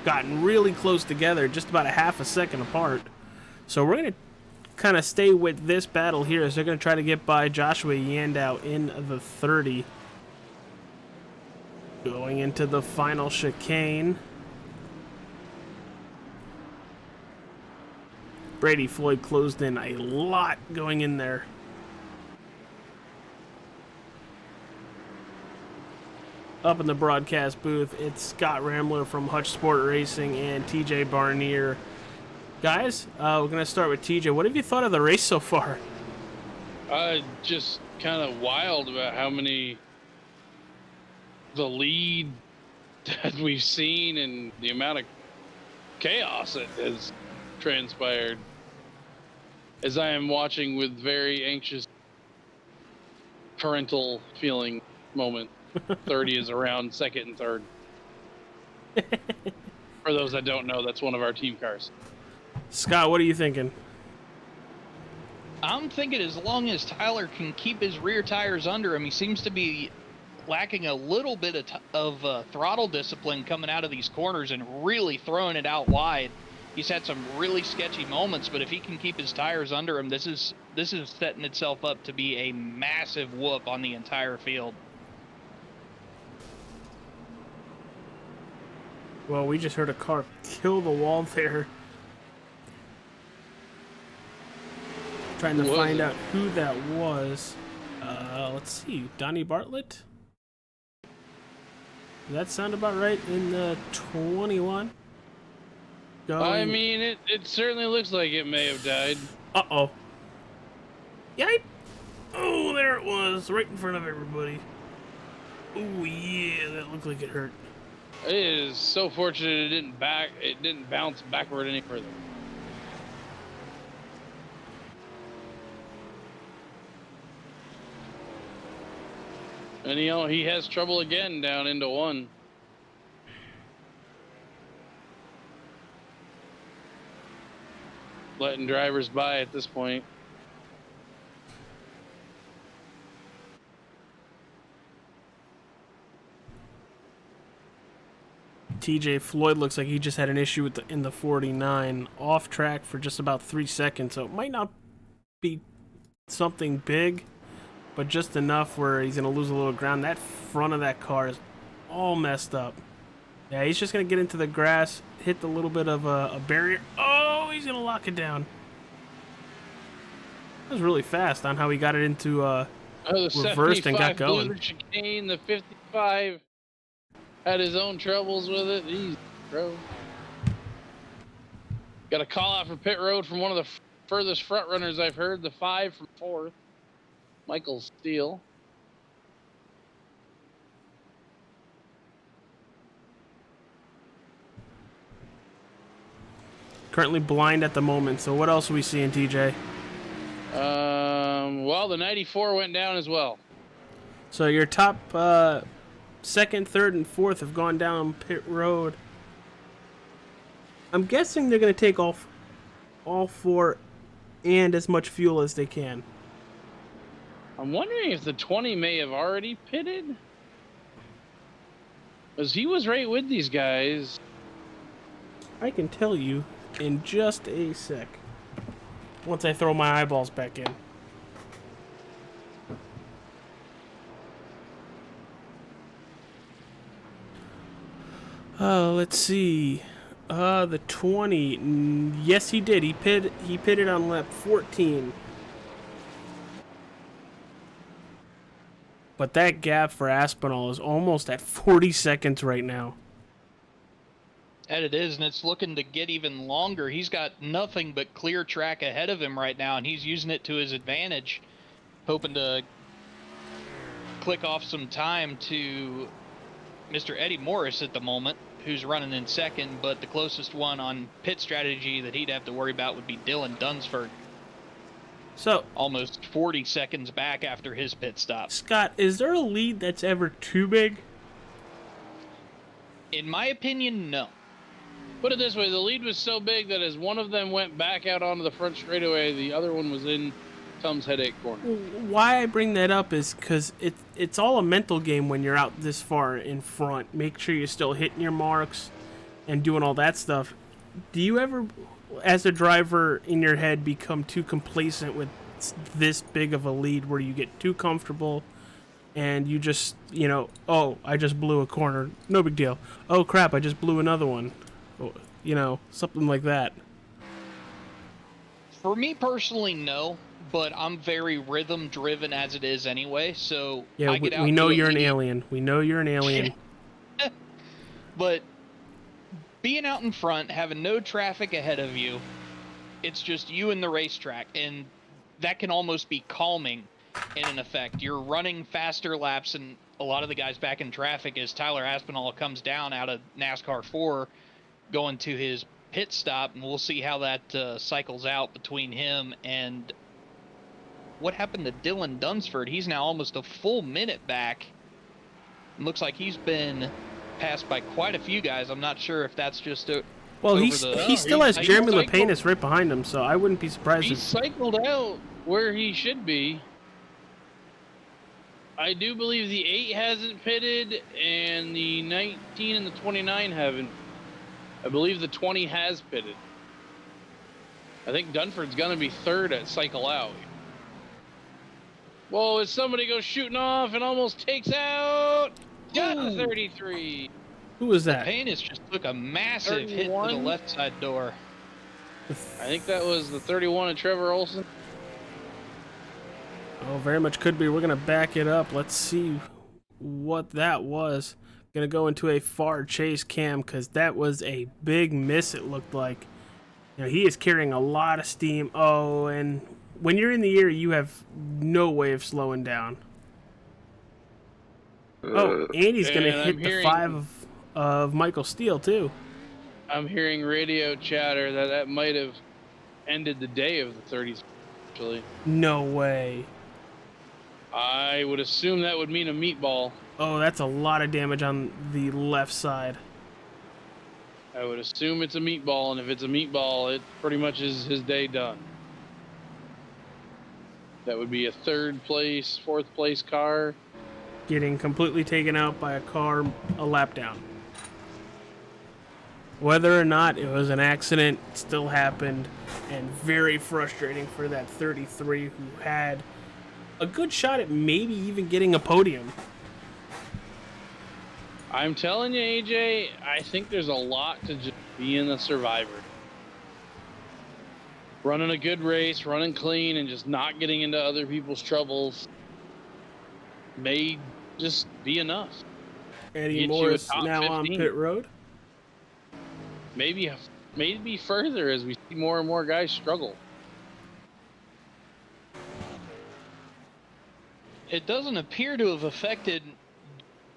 gotten really close together, just about a half a second apart. So we're going to kind of stay with this battle here as they're going to try to get by Joshua Yandow in the 30. Going into the final chicane. Brady Floyd closed in a lot going in there. Up in the broadcast booth, it's Scott Rambler from Hutch Sport Racing and TJ Barnier. Guys, we're going to start with TJ. What have you thought of the race so far? Just kind of wild about how many the lead that we've seen and the amount of chaos that has transpired as I am watching with very anxious parental feeling moment. 30 is around second and third. For those that don't know, that's one of our team cars. Scott, what are you thinking? I'm thinking as long as Tyler can keep his rear tires under him, he seems to be lacking a little bit of throttle discipline coming out of these corners and really throwing it out wide. He's had some really sketchy moments, but if he can keep his tires under him, this is setting itself up to be a massive whoop on the entire field. Well, we just heard a car kill the wall there. Trying to find out who that was. Let's see. Donnie Bartlett? Does that sound about right in the 21? I mean, it certainly looks like it may have died. Uh-oh. Yipe! Oh, there it was, right in front of everybody. Oh, yeah, that looked like it hurt. It is so fortunate it didn't bounce backward any further. And he has trouble again down into one. Letting drivers by at this point. TJ Floyd looks like he just had an issue in the 49, off track for just about 3 seconds, so it might not be something big, but just enough where he's going to lose a little ground. That front of that car is all messed up. Yeah, he's just going to get into the grass, hit the little bit of a barrier. Oh, he's going to lock it down. That was really fast on how he got it into reversed and got going. Chicane, the 55 had his own troubles with it. Easy, bro. Got a call out for pit road from one of the furthest front runners I've heard, the 5 from 4th, Michael Steele. Currently blind at the moment, so what else are we seeing, TJ? Well, the 94 went down as well. So your top second, third, and fourth have gone down pit road. I'm guessing they're going to take all four and as much fuel as they can. I'm wondering if the 20 may have already pitted. Because he was right with these guys. I can tell you in just a sec. Once I throw my eyeballs back in. Let's see. The 20. Yes, he did. He pitted on lap 14. But that gap for Aspinall is almost at 40 seconds right now. And it is, and it's looking to get even longer. He's got nothing but clear track ahead of him right now, and he's using it to his advantage, hoping to click off some time to Mr. Eddie Morris at the moment, who's running in second, but the closest one on pit strategy that he'd have to worry about would be Dylan Dunsford. So Almost 40 seconds back after his pit stop. Scott, is there a lead that's ever too big? In my opinion, no. Put it this way, the lead was so big that as one of them went back out onto the front straightaway, the other one was in Tom's headache corner. Why I bring that up is because it's all a mental game when you're out this far in front. Make sure you're still hitting your marks and doing all that stuff. Do you ever, as a driver in your head, become too complacent with this big of a lead where you get too comfortable and you just, oh, I just blew a corner. No big deal. Oh, crap, I just blew another one. Something like that. For me personally, no. but I'm very rhythm driven as it is anyway. So Yeah, I get out we know to you're an immediate- alien. We know you're an alien. But being out in front, having no traffic ahead of you, it's just you and the racetrack, and that can almost be calming in an effect. You're running faster laps than a lot of the guys back in traffic as Tyler Aspinall comes down out of NASCAR 4 going to his pit stop, and we'll see how that cycles out between him and what happened to Dylan Dunsford. He's now almost a full minute back. It looks like he's been passed by quite a few guys. I'm not sure if that's just Well, over he the- still has he Jeremy cycled- Lapinus right behind him, so I wouldn't be surprised He if... cycled out where he should be. I do believe the 8 hasn't pitted, and the 19 and the 29 haven't. I believe the 20 has pitted. I think Dunford's going to be third at cycle out. Whoa, as somebody goes shooting off and almost takes out. Got the 33. Who was that? Lapinus just took a massive hit to the 31? left side door. I think that was the 31 of Trevor Olson. Oh, very much could be. We're going to back it up. Let's see what that was. Going to go into a far chase cam because that was a big miss, it looked like. You know, he is carrying a lot of steam. Oh, and when you're in the air, you have no way of slowing down. Oh, and he's going to And hit I'm the hearing- 5 of Michael Steele, too. I'm hearing radio chatter that might have ended the day of the 30s, actually. No way. I would assume that would mean a meatball. Oh, that's a lot of damage on the left side. I would assume it's a meatball, and if it's a meatball, it pretty much is his day done. That would be a 3rd place, 4th place car. Getting completely taken out by a car a lap down. Whether or not it was an accident, it still happened, and very frustrating for that 33 who had a good shot at maybe even getting a podium. I'm telling you, AJ, I think there's a lot to just being a survivor. Running a good race, running clean, and just not getting into other people's troubles may just be enough. Eddie Get you a Morris top now on 15. pit road. Maybe further as we see more and more guys struggle. It doesn't appear to have affected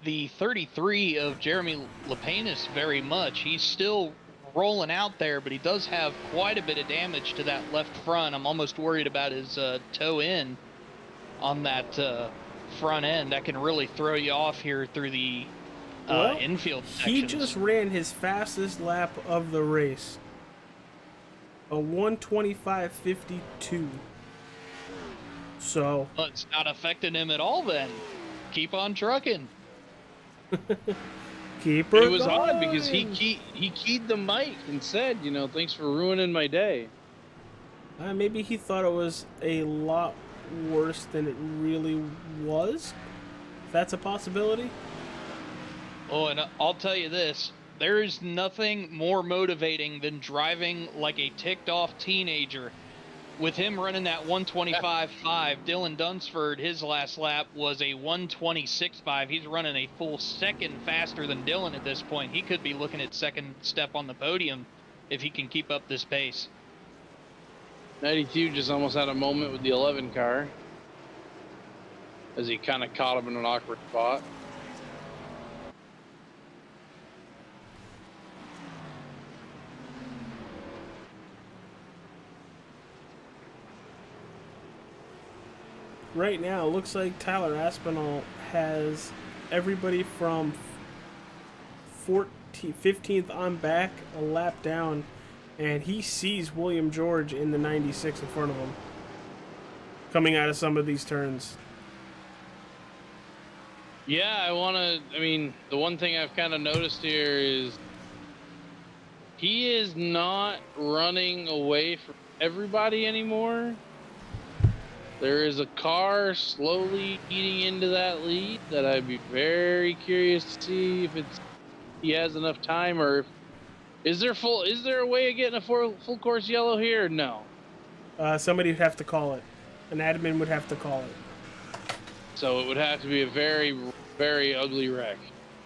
the 33 of Jeremy Lapinus very much. He's still rolling out there, but he does have quite a bit of damage to that left front. I'm almost worried about his toe in on that front end. That can really throw you off here through the Well, infield He sections. just ran his fastest lap of the race. A 1:25.52. So, Well, it's not affecting him at all then. Keep on trucking. keep her It was odd because he going. keyed the mic and said, thanks for ruining my day. Maybe he thought it was a lot worse than it really was. If that's a possibility. Oh, and I'll tell you this. There is nothing more motivating than driving like a ticked-off teenager. With him running that 125.5, Dylan Dunsford, his last lap was a 126.5. He's running a full second faster than Dylan at this point. He could be looking at second step on the podium if he can keep up this pace. 92 just almost had a moment with the 11 car as he kind of caught him in an awkward spot. Right now, it looks like Tyler Aspinall has everybody from 15th on back, a lap down, and he sees William George in the 96 in front of him, coming out of some of these turns. Yeah, the one thing I've kind of noticed here is he is not running away from everybody anymore. There is a car slowly eating into that lead that I'd be very curious to see if he has enough time, or is there a way of getting a full course yellow here? No. Somebody would have to call it. An admin would have to call it. So it would have to be a very, very ugly wreck,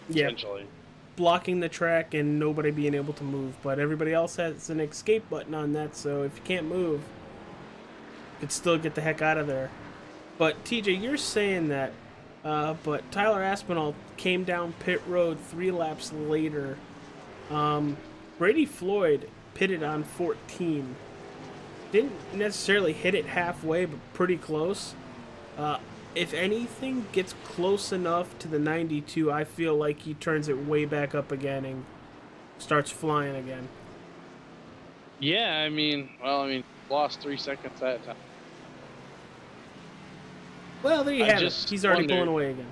Yeah. essentially. Blocking the track and nobody being able to move, but everybody else has an escape button on that, so if you can't move, you could still get the heck out of there. But TJ, you're saying that, but Tyler Aspinall came down pit road 3 laps later. Brady Floyd pitted on 14. Didn't necessarily hit it halfway, but pretty close. If anything gets close enough to the 92, I feel like he turns it way back up again and starts flying again. Yeah, I mean, lost 3 seconds that time. Well, there you have it. He's already pulling away again.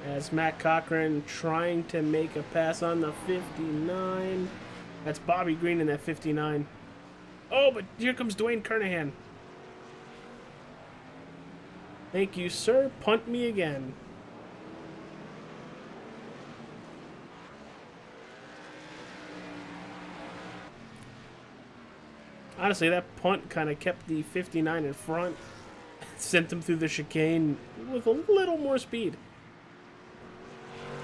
As Matt Cochran trying to make a pass on the 59. That's Bobby Green in that 59. Oh, but here comes Dwayne Kernahan. Thank you, sir. Punt me again. Honestly, that punt kind of kept the 59 in front. Sent them through the chicane with a little more speed.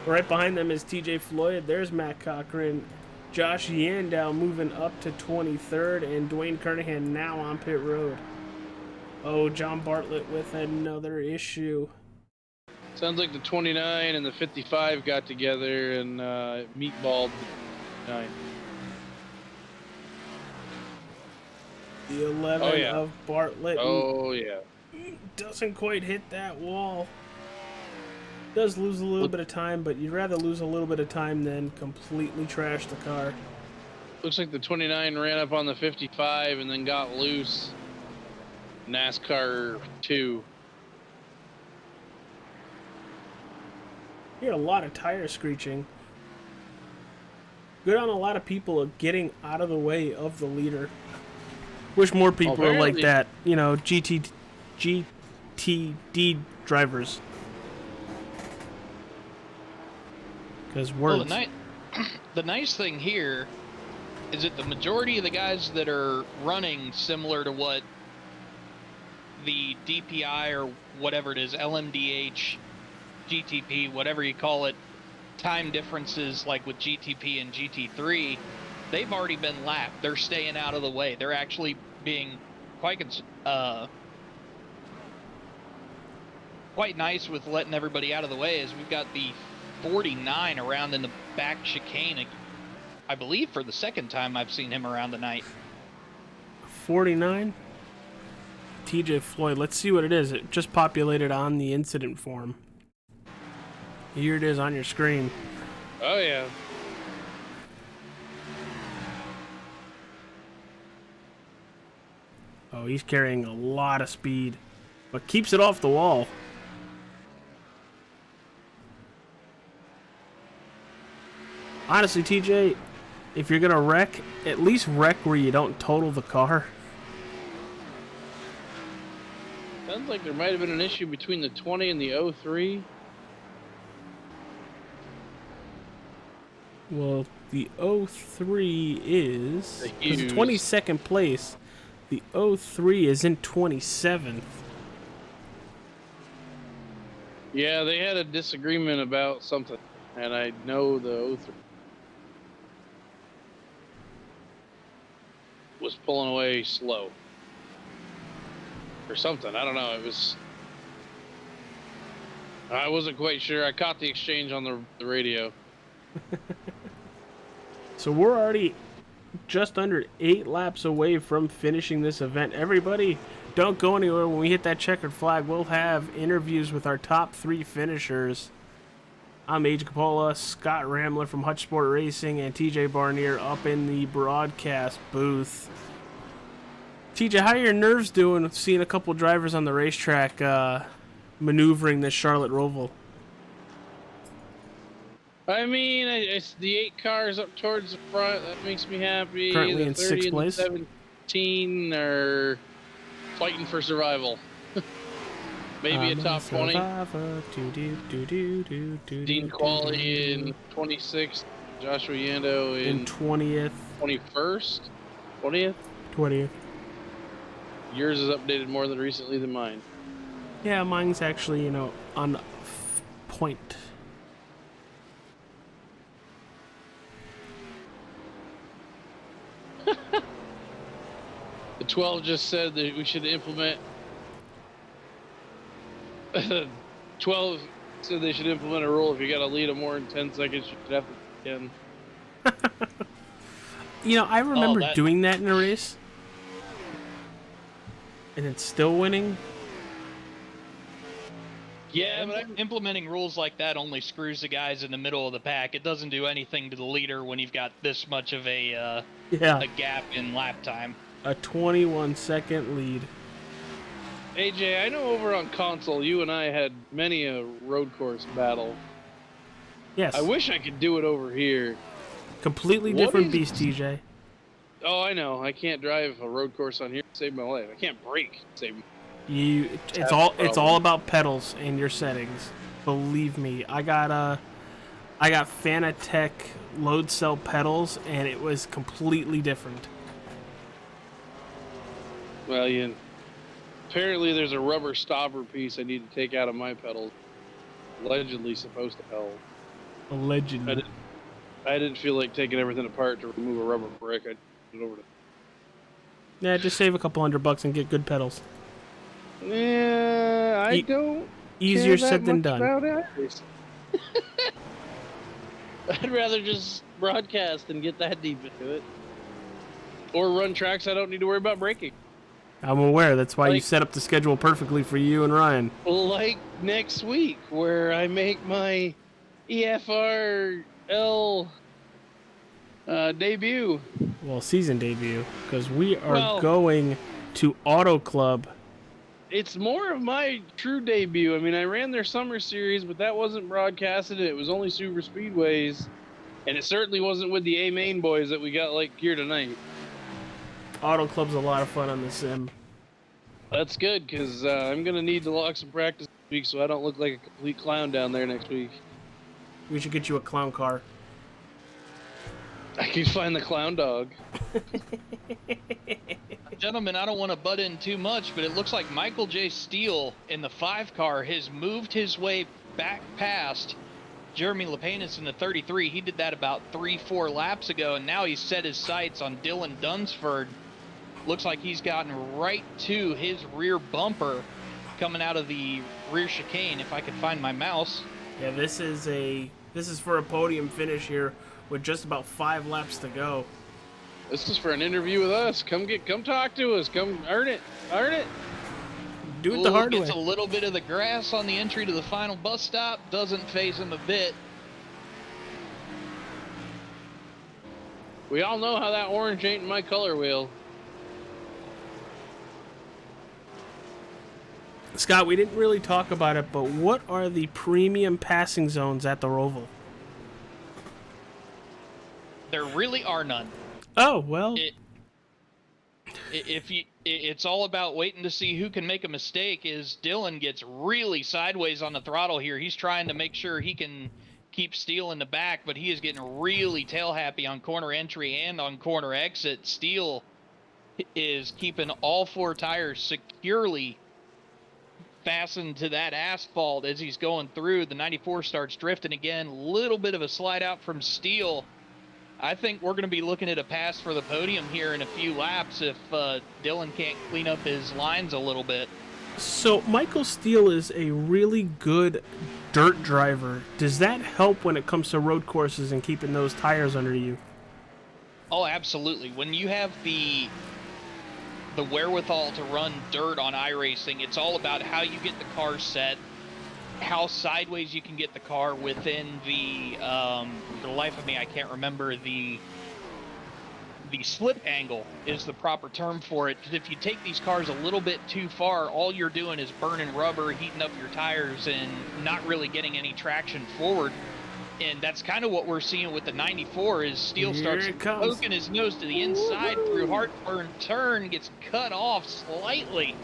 Right behind them is TJ Floyd. There's Matt Cochran. Josh Yandow moving up to 23rd. And Dwayne Kernahan now on pit road. Oh, John Bartlett with another issue. Sounds like the 29 and the 55 got together and meatballed the 9. The 11 of Bartlett. Oh, yeah. Doesn't quite hit that wall. Does lose a little bit of time, but you'd rather lose a little bit of time than completely trash the car. Looks like the 29 ran up on the 55 and then got loose. NASCAR 2. You hear a lot of tire screeching. Good on a lot of people getting out of the way of the leader. Wish more people are like that. You know, GTD drivers. Because words. Well, the nice thing here is that the majority of the guys that are running similar to what the DPI or whatever it is, LMDH, GTP, whatever you call it, time differences like with GTP and GT3, they've already been lapped. They're staying out of the way. They're actually being quite nice with letting everybody out of the way, as we've got the 49 around in the back chicane, I believe for the second time I've seen him around tonight. 49? TJ Floyd, let's see what it is. It just populated on the incident form. Here it is on your screen. Oh, yeah. Oh, he's carrying a lot of speed, but keeps it off the wall. Honestly, TJ, if you're gonna wreck, at least wreck where you don't total the car. Sounds like there might have been an issue between the 20 and the 03. Well, the 03 is... Because 22nd place. The 03 is in 27th. Yeah, they had a disagreement about something, and I know the 03 was pulling away slow. Or something, I don't know, I wasn't quite sure. I caught the exchange on the radio. So we're already just under 8 laps away from finishing this event. Everybody, don't go anywhere. When we hit that checkered flag, we'll have interviews with our top 3 finishers. I'm Age Capola, Scott Ramler from Hutch Sport Racing, and TJ Barnier up in the broadcast booth. TJ, how are your nerves doing with seeing a couple drivers on the racetrack maneuvering this Charlotte Roval? I mean, it's the 8 cars up towards the front. That makes me happy. Currently the in 30 6th and place. 17 are fighting for survival. Maybe a top 20. Dean Qualley in 26th. Joshua Yando in 20th. 21st? 20th? 20th. yours is updated more than recently than mine. Yeah, mine's actually, on point. The 12 just said that we should implement. 12 said they should implement a rule: if you got to lead them more than 10 seconds, you should have to again. I remember doing that in a race. And it's still winning. Yeah, but Implementing rules like that only screws the guys in the middle of the pack. It doesn't do anything to the leader when you've got this much of a gap in lap time. A 21-second lead. AJ, I know over on console, you and I had many a road course battle. Yes. I wish I could do it over here. Completely different beast, TJ. Oh, I know. I can't drive a road course on here to save my life. I can't brake to save my It's all about pedals and your settings. Believe me, I got Fanatec load cell pedals, and it was completely different. Well, apparently there's a rubber stopper piece I need to take out of my pedals. Allegedly supposed to help. Allegedly. I didn't feel like taking everything apart to remove a rubber brick. I took it over to. Yeah, just save a couple $100 and get good pedals. Yeah, I don't. Easier care said that than much done. About it. I'd rather just broadcast and get that deep into it, or run tracks I don't need to worry about braking. I'm aware. That's why you set up the schedule perfectly for you and Ryan. Like next week, where I make my EFRL debut. Well, season debut, because we are going to Auto Club. It's more of my true debut. I mean, I ran their summer series, but that wasn't broadcasted. It was only Super Speedways, and it certainly wasn't with the A-Main boys that we got here tonight. Auto Club's a lot of fun on the sim. That's good, because I'm going to need to log some practice this week so I don't look like a complete clown down there next week. We should get you a clown car. I can find the clown dog. Gentlemen, I don't want to butt in too much, but it looks like Michael J. Steele in the 5 car has moved his way back past Jeremy Lapinus in the 33. He did that about 3-4 laps ago, and now he's set his sights on Dylan Dunsford. Looks like he's gotten right to his rear bumper coming out of the rear chicane, if I could find my mouse. Yeah, this is for a podium finish here with just about 5 laps to go. This is for an interview with us. Come talk to us. Come earn it. Do it the hard way. Gets a little bit of the grass on the entry to the final bus stop. Doesn't phase him a bit. We all know how that orange ain't in my color wheel. Scott, we didn't really talk about it, but what are the premium passing zones at the Roval? There really are none. Oh, well. It's all about waiting to see who can make a mistake. As Dylan gets really sideways on the throttle here, he's trying to make sure he can keep Steele in the back, but he is getting really tail happy on corner entry and on corner exit. Steele is keeping all 4 tires securely fastened to that asphalt as he's going through. The 94 starts drifting again. Little bit of a slide out from Steele. I think we're going to be looking at a pass for the podium here in a few laps if Dylan can't clean up his lines a little bit. So Michael Steele is a really good dirt driver. Does that help when it comes to road courses and keeping those tires under you? Oh, absolutely. When you have the wherewithal to run dirt on iRacing, it's all about how you get the car set, how sideways you can get the car within the, for the life of me, I can't remember the slip angle is the proper term for it. Because if you take these cars a little bit too far, all you're doing is burning rubber, heating up your tires, and not really getting any traction forward. And that's kind of what we're seeing with the 94 is Steele starts poking his nose to the inside through Heartburn turn, gets cut off slightly.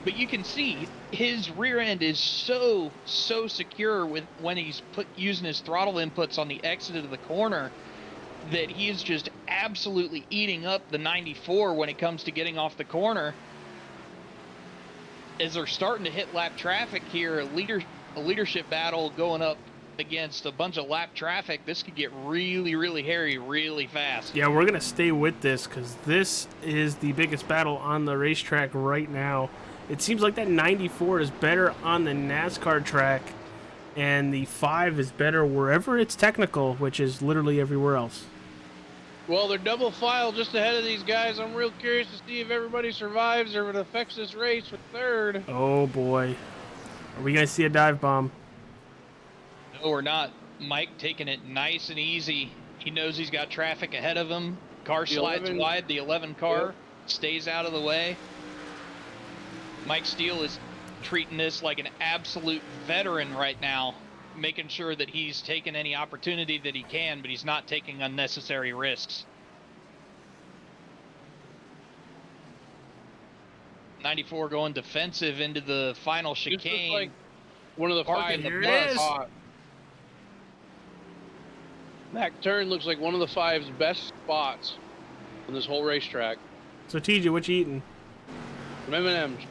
But you can see his rear end is so secure with when he's using his throttle inputs on the exit of the corner that he is just absolutely eating up the 94 when it comes to getting off the corner. as they're starting to hit lap traffic here, a leadership battle going up against a bunch of lap traffic, this could get really, really hairy really fast. Yeah, we're going to stay with this because this is the biggest battle on the racetrack right now. It seems like that 94 is better on the NASCAR track, and the 5 is better wherever it's technical, which is literally everywhere else. Well, they're double file just ahead of these guys. I'm real curious to see if everybody survives or if it affects this race with third. Oh, boy. Are we going to see a dive bomb? No, we're not. Mike taking it nice and easy. He knows he's got traffic ahead of him. Car slides wide. The 11 car stays out of the way. Mike Steele is treating this like an absolute veteran right now, making sure that he's taking any opportunity that he can, but he's not taking unnecessary risks. 94 going defensive into the final chicane. This looks like one of the five. Here it is. That turn looks like one of the 5's best spots on this whole racetrack. So, TJ, what you eating? Some M&M's.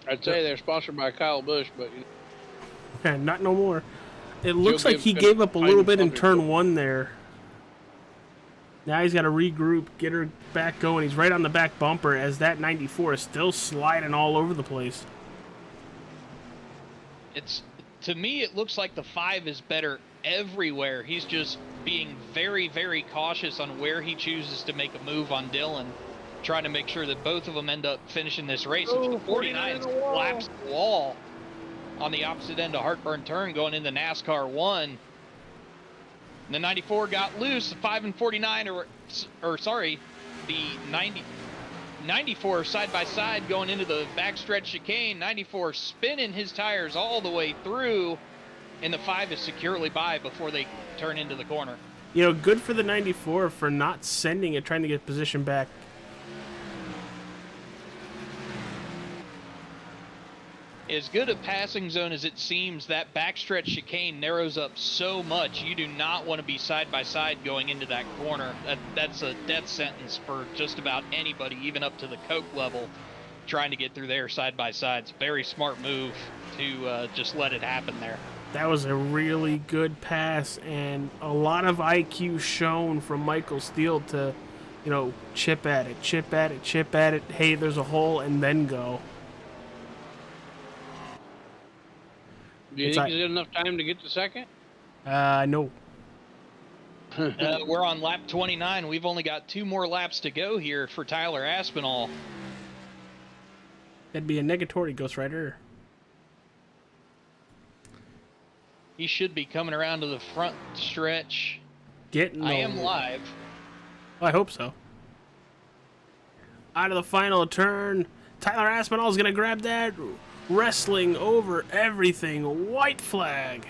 I'd say they're sponsored by Kyle Busch, but you know. Not no more. It looks like he gave gave up a little bit in something. turn 1 there. Now he's got to regroup, get her back going. He's right on the back bumper as that 94 is still sliding all over the place. To me, it looks like the 5 is better everywhere. He's just being very, very cautious on where he chooses to make a move on Dylan, trying to make sure that both of them end up finishing this race. Oh, 49 slaps the wall on the opposite end of Heartburn turn going into NASCAR 1. And the 94 got loose. The 5 and 49 the 94 side by side going into the backstretch chicane. 94 spinning his tires all the way through, and the 5 is securely by before they turn into the corner. You know, good for the 94 for not sending it, trying to get position back. As good a passing zone as it seems, that backstretch chicane narrows up so much. You do not want to be side by side going into that corner. That's a death sentence for just about anybody, even up to the Coke level, trying to get through there side by side. It's a very smart move to just let it happen there. That was a really good pass, and a lot of IQ shown from Michael Steele to, you know, chip at it, chip at it, chip at it. Hey, there's a hole, and then go. Do you think he's got enough time to get to second? No. We're on lap 29. We've only got 2 more laps to go here for Tyler Aspinall. That'd be a negatory, Ghost Rider. He should be coming around to the front stretch. I am live. I hope so. Out of the final turn, Tyler Aspinall is going to grab that. Wrestling over everything. White flag.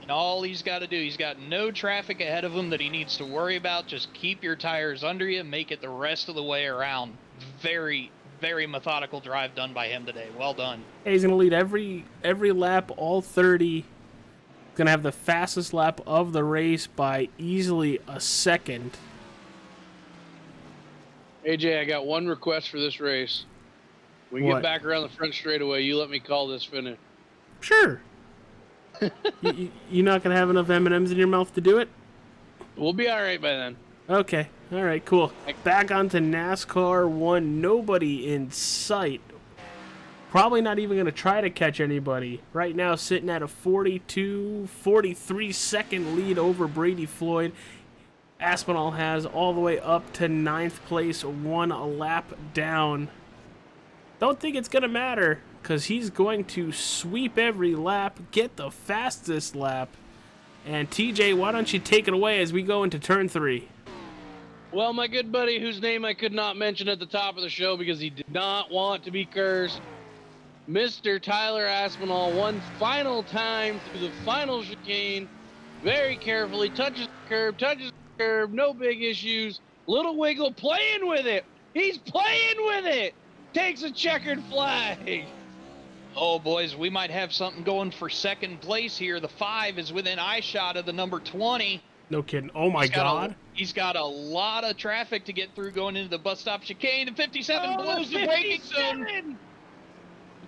And all he's got to do, he's got no traffic ahead of him that he needs to worry about. Just keep your tires under you, make it the rest of the way around. Very, very methodical drive done by him today. Well done. Hey, he's going to lead every lap, all 30. Going to have the fastest lap of the race by easily a second. AJ, I got one request for this race. When we What? get back around the front straightaway, you let me call this finish. Sure. You're not going to have enough M&Ms in your mouth to do it? We'll be all right by then. Okay. All right, cool. Back onto NASCAR 1. Nobody in sight. Probably not even going to try to catch anybody. Right now sitting at a 43 second lead over Brady Floyd. Aspinall has all the way up to 9th place, 1 lap down. Don't think it's going to matter because he's going to sweep every lap, get the fastest lap. And TJ, why don't you take it away as we go into turn 3? Well, my good buddy, whose name I could not mention at the top of the show because he did not want to be cursed, Mr. Tyler Aspinall, one final time through the final chicane, very carefully, touches the curb, no big issues, little wiggle, playing with it. He's playing with it. Takes a checkered flag. Oh, boys, we might have something going for second place here. The 5 is within eye shot of the number 20. No kidding. Oh my God. He's got a lot of traffic to get through going into the bus stop chicane. The 57 blows the braking zone.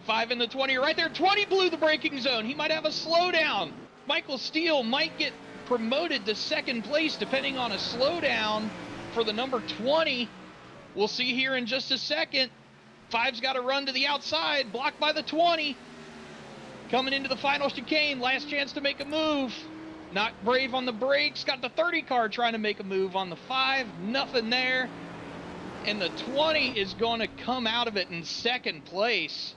5 in the 20 right there. 20 blew the braking zone. He might have a slowdown. Michael Steele might get promoted to second place depending on a slowdown for the number 20. We'll see here in just a second. 5's got to run to the outside, blocked by the 20. Coming into the final chicane, last chance to make a move. Not brave on the brakes. Got the 30 car trying to make a move on the 5. Nothing there. And the 20 is going to come out of it in second place.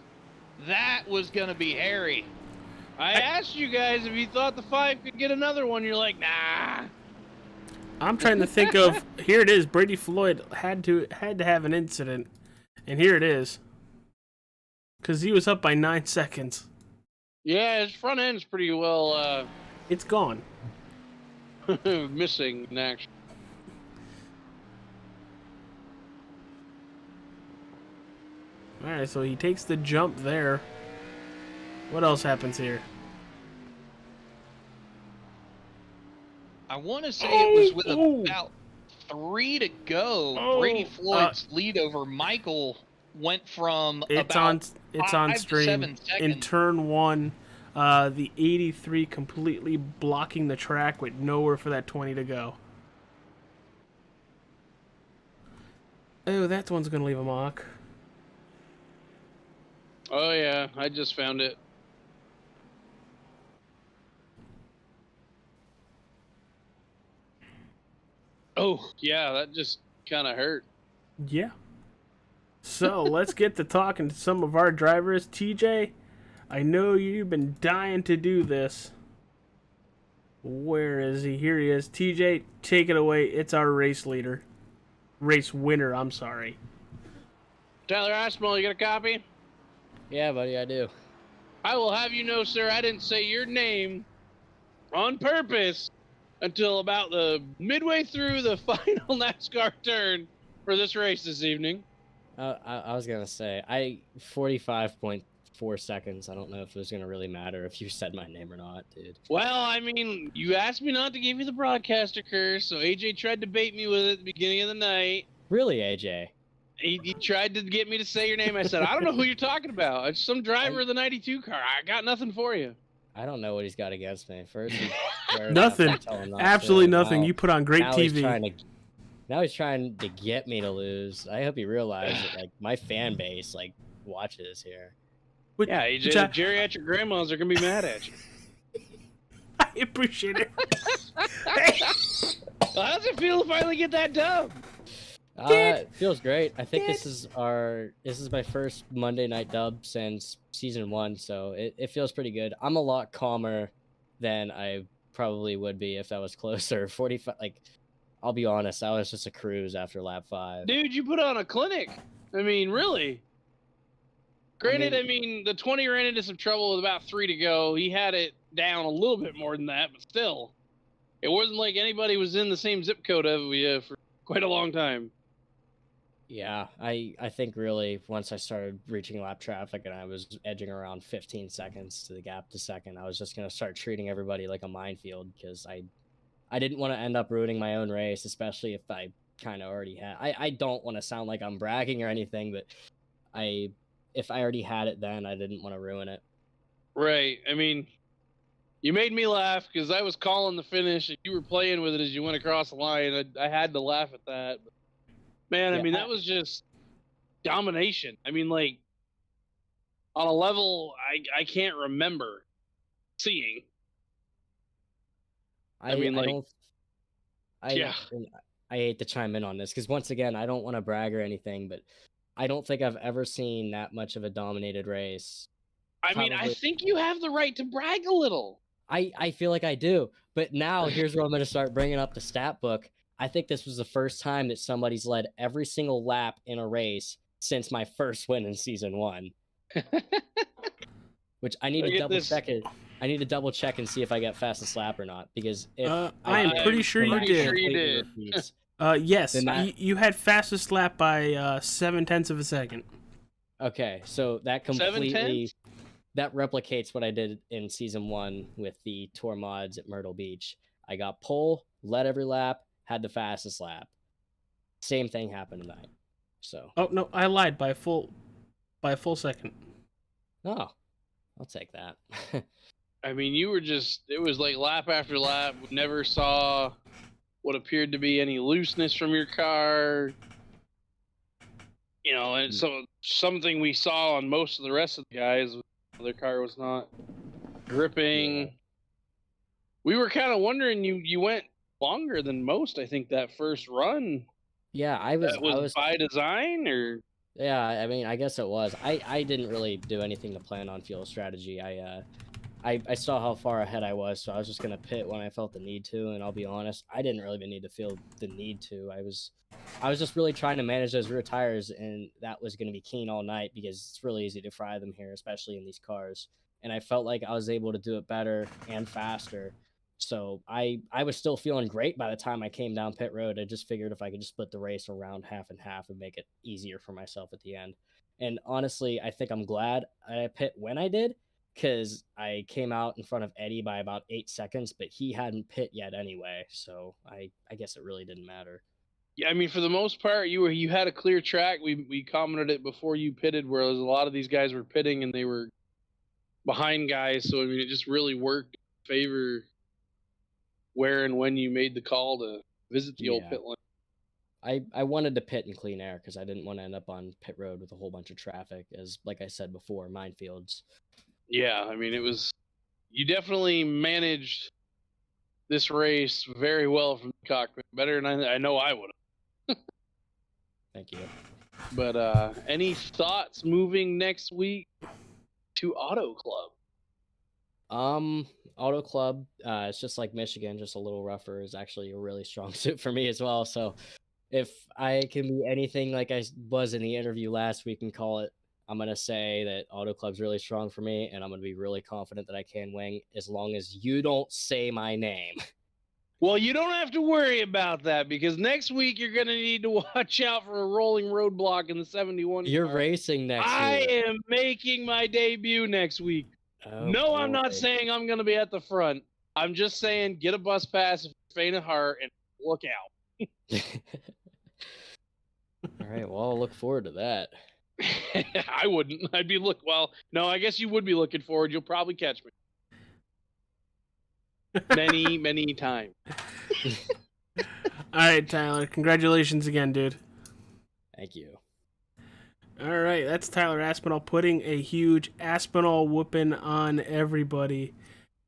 That was going to be hairy. I asked you guys if you thought the 5 could get another one. You're like, nah. I'm trying to think of. Here it is. Brady Floyd had to have an incident, and here it is. Because he was up by 9 seconds. Yeah, his front end's pretty well It's gone. missing in action. All right, so he takes the jump there. What else happens here? I want to say it was with about 3 to go. Brady Floyd's lead over Michael went from It's on stream 7 seconds. in turn 1. The 83 completely blocking the track with nowhere for that 20 to go. Oh, that one's gonna leave a mark. Oh yeah, I just found it. Oh yeah, that just kind of hurt. Yeah. So let's get to talking to some of our drivers. TJ, I know you've been dying to do this. Where is he? Here he is. TJ, take it away. It's our race leader. Race winner, I'm sorry. Tyler Aspinall, you got a copy? Yeah, buddy, I do. I will have you know, sir, I didn't say your name on purpose until about the midway through the final NASCAR turn for this race this evening. I was going to say, 45.4 seconds. I don't know if it was going to really matter if you said my name or not, dude. Well, I mean, you asked me not to give you the broadcaster curse, so AJ tried to bait me with it at the beginning of the night. Really, AJ? He tried to get me to say your name. I said, I don't know who you're talking about. It's some driver of the 92 car. I got nothing for you. I don't know what he's got against me. First, Nothing. Absolutely nothing. You put on great TV. Now he's trying to get me to lose. I hope he realizes that, like, my fan base, like, watches here. Yeah, AJ, the geriatric grandmas are going to be mad at you. I appreciate it. Well, how's it feel to finally get that dub? It feels great. I think this is my first Monday night dub since season 1, so it feels pretty good. I'm a lot calmer than I probably would be if that was closer. 45, like, I'll be honest, I was just a cruise after lap 5. Dude, you put on a clinic. I mean, really. Granted, I mean, the 20 ran into some trouble with about 3 to go. He had it down a little bit more than that, but still, it wasn't like anybody was in the same zip code as we for quite a long time. Yeah, I think really once I started reaching lap traffic and I was edging around 15 seconds to the gap to second, I was just going to start treating everybody like a minefield because I didn't want to end up ruining my own race, especially if I kind of already had. I don't want to sound like I'm bragging or anything, but if I already had it then, I didn't want to ruin it. Right. I mean, you made me laugh because I was calling the finish and you were playing with it as you went across the line. I had to laugh at that. But man, I mean, that was just domination. I mean, like, on a level I can't remember seeing. I hate to chime in on this because once again, I don't want to brag or anything, but I don't think I've ever seen that much of a dominated race. I mean, I think you have the right to brag a little. I feel like I do, but now here's where I'm going to start bringing up the stat book. I think this was the first time that somebody's led every single lap in a race since my first win in season 1. Which I need to double check it. I need to double check and see if I got fastest lap or not because if I am pretty sure you did. Yes, you had fastest lap by 0.7 of a second. Okay, so that completely that replicates what I did in season 1 with the tour mods at Myrtle Beach. I got pole, led every lap, had the fastest lap. Same thing happened tonight. So. Oh no, I lied by a full second. Oh, I'll take that. I mean, you were just, it was like lap after lap. We never saw what appeared to be any looseness from your car. You know, and so something we saw on most of the rest of the guys, their car was not gripping. Yeah. We were kind of wondering, you went longer than most, I think, that first run. Yeah, I was by design, or? Yeah, I mean, I guess it was. I didn't really do anything to plan on fuel strategy. I saw how far ahead I was, so I was just gonna pit when I felt the need to. And I'll be honest, I didn't really even need to feel the need to. I was just really trying to manage those rear tires, and that was gonna be keen all night because it's really easy to fry them here, especially in these cars. And I felt like I was able to do it better and faster. So I was still feeling great by the time I came down pit road. I just figured if I could just split the race around half and half and make it easier for myself at the end. And honestly, I think I'm glad I pit when I did, because I came out in front of Eddie by about 8 seconds, but he hadn't pit yet anyway. So I guess it really didn't matter. Yeah, I mean, for the most part, you had a clear track. We commented it before you pitted, whereas a lot of these guys were pitting and they were behind guys. So I mean, it just really worked in favor where and when you made the call to visit the old pit lane. I wanted to pit in clean air because I didn't want to end up on pit road with a whole bunch of traffic, as like I said before, minefields. Yeah, I mean, you definitely managed this race very well from the cockpit, better than I know I would have. Thank you. But any thoughts moving next week to Auto Club? Auto Club, it's just like Michigan, just a little rougher, is actually a really strong suit for me as well. So if I can be anything like I was in the interview last week and call it, I'm going to say that Auto Club's really strong for me, and I'm going to be really confident that I can win as long as you don't say my name. Well, you don't have to worry about that, because next week you're going to need to watch out for a rolling roadblock in the 71. You're racing next week. I am making my debut next week. Oh, no, I'm boy. not saying I'm going to be at the front. I'm just saying get a bus pass if you're faint of heart and look out. All right, well, I'll look forward to that. I wouldn't. No, I guess you would be looking forward. You'll probably catch me. Many times. All right, Tyler. Congratulations again, dude. Thank you. All right, that's Tyler Aspinall putting a huge Aspinall whooping on everybody.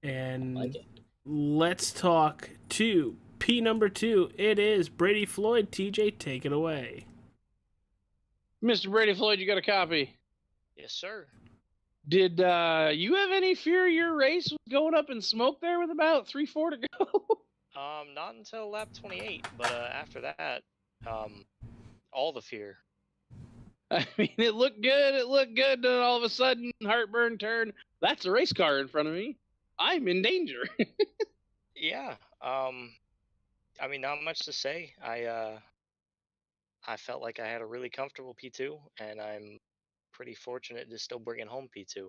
And like it. Let's talk to P number 2. It is Brady Floyd. TJ, take it away. Mr. Brady Floyd, you got a copy? Yes, sir. Did you have any fear your race was going up in smoke there with about 3-4 to go? Not until lap 28, but after that, all the fear. I mean, it looked good. And all of a sudden, heartburn turn. That's a race car in front of me. I'm in danger. Yeah. I mean, not much to say. I felt like I had a really comfortable P2, and I'm pretty fortunate to still bring it home P2.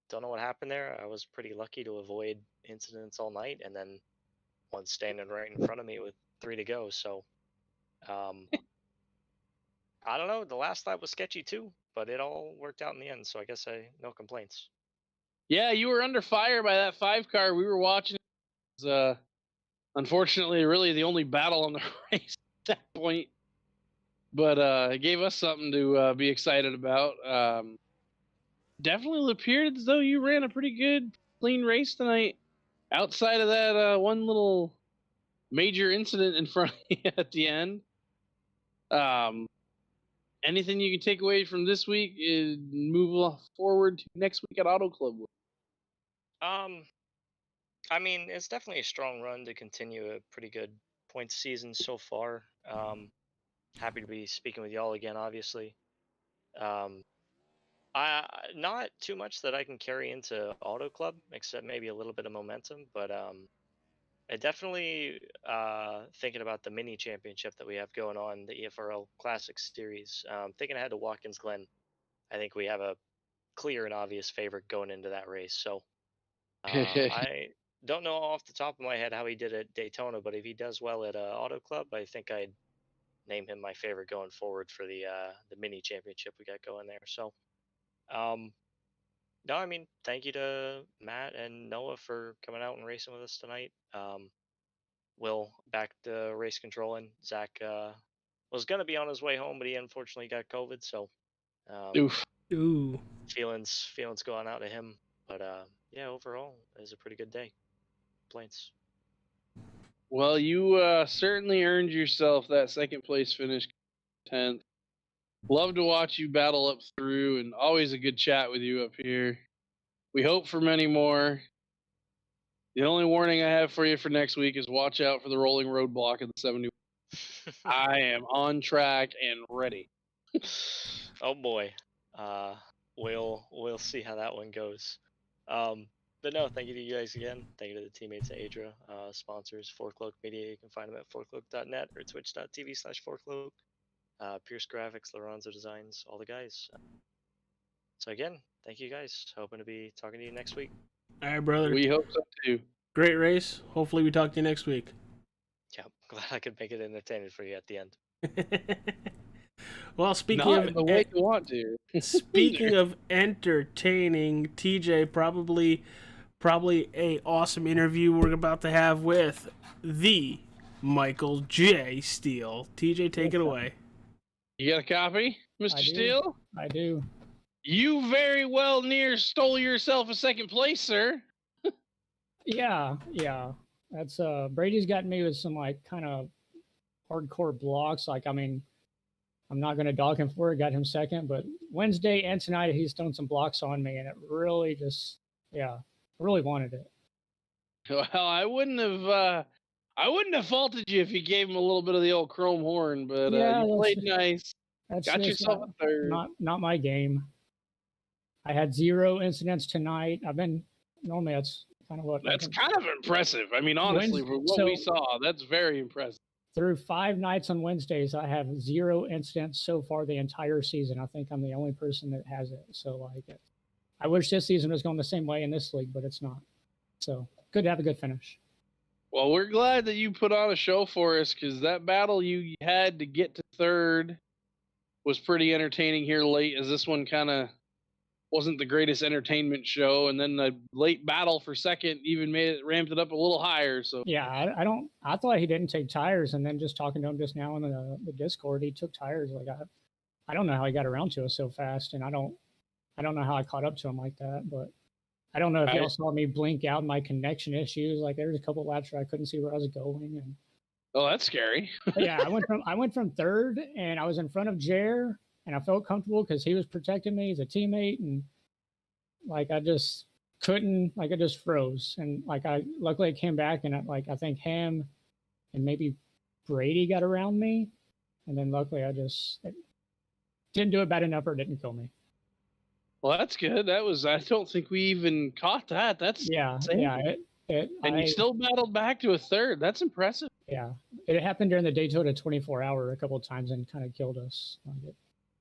Don't know what happened there. I was pretty lucky to avoid incidents all night, and then one standing right in front of me with 3 to go. So, I don't know. The last lap was sketchy too, but it all worked out in the end. So I guess no complaints. Yeah, you were under fire by that 5 car. We were watching. It was, unfortunately, really the only battle on the race at that point. But it gave us something to be excited about. Definitely appeared as though you ran a pretty good, clean race tonight. Outside of that one little major incident in front of you at the end. Anything you can take away from this week is move forward to next week at Auto Club? I mean, it's definitely a strong run to continue a pretty good points season so far. Happy to be speaking with y'all again, obviously. Not too much that I can carry into Auto Club, except maybe a little bit of momentum, but I definitely thinking about the mini championship that we have going on, the EFRL Classics series. Thinking ahead to Watkins Glen, I think we have a clear and obvious favorite going into that race. So don't know off the top of my head how he did at Daytona, but if he does well at Auto Club, I think I'd name him my favorite going forward for the mini championship we got going there. So, no, I mean, thank you to Matt and Noah for coming out and racing with us tonight. Will back to race controlling. Zach was gonna be on his way home, but he unfortunately got COVID. So, Oof. Ooh. feelings going out to him. But yeah, overall, it was a pretty good day. Complaints. Well, you certainly earned yourself that second place finish, 10th. Love to watch you battle up through, and always a good chat with you up here. We hope for many more. The only warning I have for you for next week is watch out for the rolling roadblock of the 70. I am on track and ready. Oh boy. We'll see how that one goes. But no, thank you to you guys again. Thank you to the teammates at Adra, sponsors, Fourcloak Media. You can find them at fourcloak.net or twitch.tv/fourcloak. Pierce Graphics, Lorenzo Designs, all the guys. So again, thank you guys. Hoping to be talking to you next week. All right, brother. We hope so too. Great race. Hopefully we talk to you next week. Yeah, glad I could make it entertaining for you at the end. Well, speaking Not of the way you want to. speaking of entertaining, TJ, probably a awesome interview we're about to have with the Michael J. Steele. TJ, take it away. You got a copy, Mr. Steele? I do. You very well near stole yourself a second place, sir. Yeah. That's Brady's gotten me with some like kind of hardcore blocks. Like, I mean, I'm not gonna dog him for it, got him second, but Wednesday and tonight he's thrown some blocks on me, and it really just I really wanted it. Well, I wouldn't have faulted you if you gave him a little bit of the old chrome horn, but you played nice. That's Got just yourself a third. Not my game. I had 0 incidents tonight. Normally that's kind of what. That's kind of impressive. I mean, honestly, for what we saw, that's very impressive. Through 5 nights on Wednesdays, I have 0 incidents so far the entire season. I think I'm the only person that has it. So, like, I wish this season was going the same way in this league, but it's not. So, good to have a good finish. Well, we're glad that you put on a show for us, because that battle you had to get to third was pretty entertaining here late, as this one kind of wasn't the greatest entertainment show, and then the late battle for second even ramped it up a little higher. So yeah, I thought he didn't take tires, and then just talking to him just now in the Discord, he took tires. Like I don't know how he got around to us so fast, and I don't know how I caught up to him like that. But I don't know if y'all saw me blink out my connection issues. Like there was a couple of laps where I couldn't see where I was going, and oh, that's scary. yeah, I went from third, and I was in front of Jer. And I felt comfortable because he was protecting me as a teammate, and like I just couldn't, like I just froze. And like luckily I came back, and I think him and maybe Brady got around me, and then luckily I didn't do it bad enough, or it didn't kill me. Well, that's good. I don't think we even caught that. That's insane. You still battled back to a third. That's impressive. Yeah, it happened during the Daytona 24-hour a couple of times and kind of killed us. Like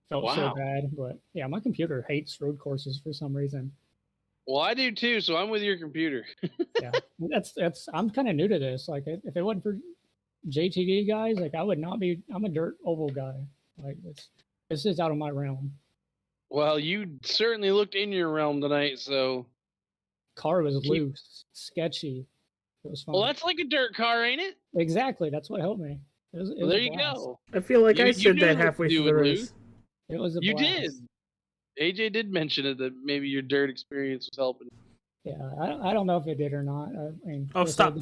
felt so bad, but yeah, my computer hates road courses for some reason. Well, I do too, so I'm with your computer. Yeah, that's I'm kind of new to this. Like, if it wasn't for JTD guys, like I would not be. I'm a dirt oval guy. Like this is out of my realm. Well, you certainly looked in your realm tonight, so car was loose, sketchy. It was fun. Well, that's like a dirt car, ain't it? Exactly, that's what helped me. It was there you go. I feel like I said that halfway through the race. It was a you blast. did. AJ did mention it, that maybe your dirt experience was helping. Yeah, I don't know if it did or not. I mean, stop!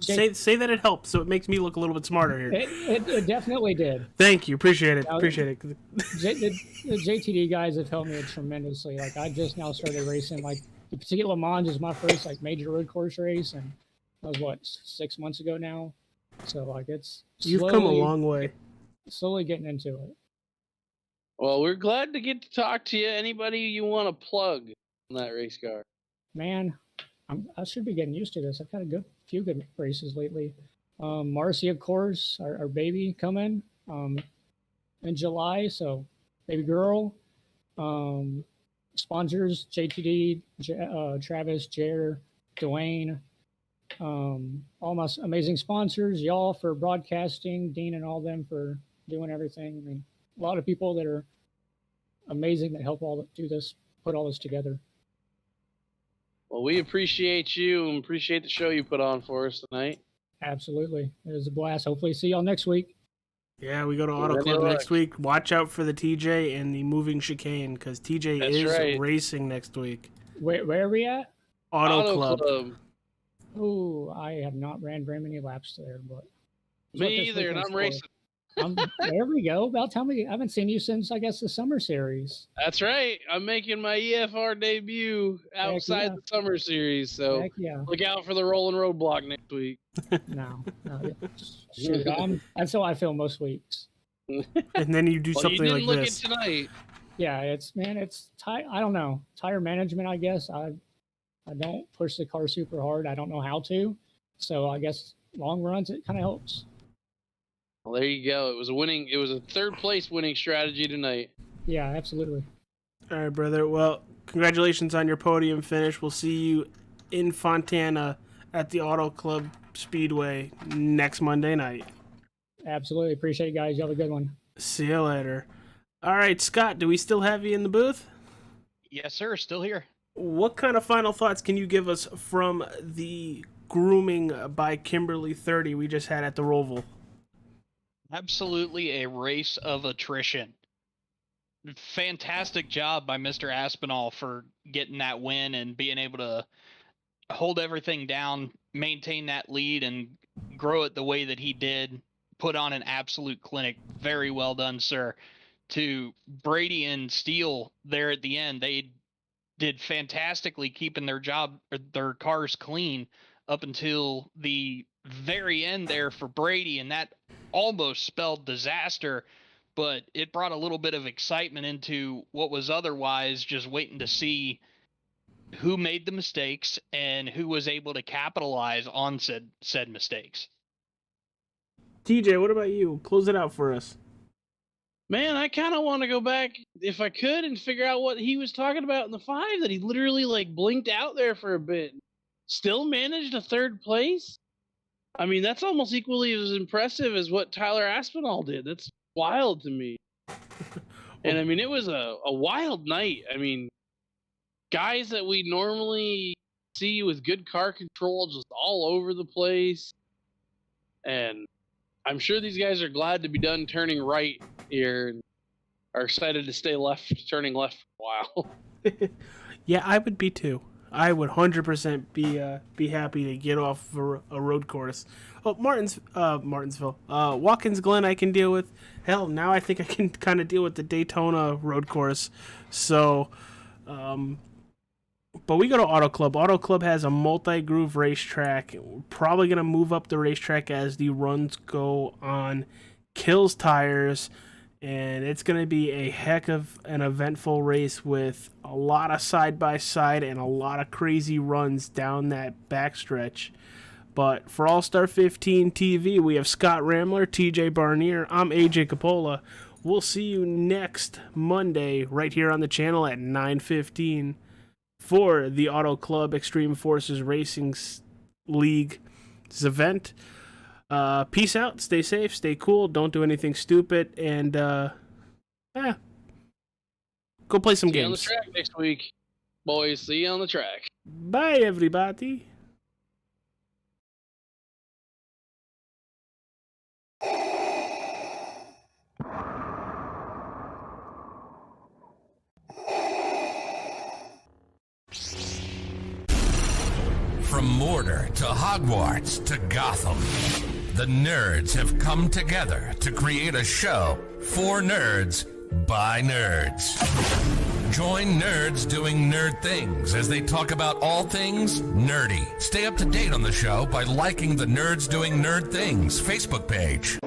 Say that it helped, so it makes me look a little bit smarter here. It definitely did. Thank you, appreciate it. The JTD guys have helped me tremendously. Like I just now started racing. Like the Petit Le Mans is my first like major road course race, and that was 6 months ago now. So like you've come a long way. Slowly getting into it. Well, we're glad to get to talk to you. Anybody you want to plug on that race car? Man, I should be getting used to this. I've had a few good races lately. Marcy, of course, our baby coming in July. So, baby girl. Sponsors, JTD, Travis, Jer, Dwayne, all my amazing sponsors, y'all for broadcasting, Dean and all them for doing everything. I mean, a lot of people that are amazing that help do this, put all this together. Well, we appreciate you and appreciate the show you put on for us tonight. Absolutely. It was a blast. Hopefully see y'all next week. Yeah, we go to Auto Club next week. Watch out for the TJ and the moving chicane, because TJ is racing next week. Where are we at? Auto Club. Oh, I have not ran very many laps there, but me either, and I'm racing. There we go. About time I haven't seen you since, I guess, the summer series. That's right. I'm making my EFR debut outside the summer series, so look out for the rolling roadblock next week. No. Shoot, that's how I feel most weeks. And then you do something you like didn't look this. It tonight. Yeah, it's I don't know, tire management. I guess I don't push the car super hard. I don't know how to, so I guess long runs it kind of helps. Well, there you go. It was a third place winning strategy tonight. Yeah, absolutely. All right, brother. Well, congratulations on your podium finish. We'll see you in Fontana at the Auto Club Speedway next Monday night. Absolutely. Appreciate it, guys. You have a good one. See you later. All right, Scott, do we still have you in the booth? Yes, sir. Still here. What kind of final thoughts can you give us from the Grooming by Kimberly 30 we just had at the Roval? Absolutely a race of attrition. Fantastic job by Mr. Aspinall for getting that win and being able to hold everything down, maintain that lead, and grow it the way that he did. Put on an absolute clinic. Very well done, sir. To Brady and Steele there at the end, they did fantastically keeping their cars clean up until the very end there for Brady, and that almost spelled disaster, but it brought a little bit of excitement into what was otherwise just waiting to see who made the mistakes and who was able to capitalize on said mistakes. TJ, what about you? Close it out for us. Man, I kind of want to go back, if I could, and figure out what he was talking about in the 5, that he literally blinked out there for a bit. Still managed a third place? I mean, that's almost equally as impressive as what Tyler Aspinall did. That's wild to me. And I mean, it was a wild night. I mean, guys that we normally see with good car control just all over the place. And I'm sure these guys are glad to be done turning right here and are excited to stay turning left for a while. Yeah, I would be too. I would 100% be happy to get off a road course. Oh, Martinsville. Watkins Glen I can deal with. Hell, now I think I can kind of deal with the Daytona road course. So, but we go to Auto Club. Auto Club has a multi-groove racetrack. We're probably going to move up the racetrack as the runs go on. Kills tires. And it's going to be a heck of an eventful race with a lot of side-by-side and a lot of crazy runs down that backstretch. But for All-Star 15 TV, we have Scott Ramler, TJ Barnier. I'm AJ Capola. We'll see you next Monday right here on the channel at 9:15 for the Auto Club Extreme Forces Racing League's event. Peace out, stay safe, stay cool, don't do anything stupid, and go play some games. See you on the track next week, boys. See you on the track. Bye, everybody. From Mordor to Hogwarts to Gotham, the nerds have come together to create a show for nerds by nerds. Join nerds doing nerd things as they talk about all things nerdy. Stay up to date on the show by liking the Nerds Doing Nerd Things Facebook page.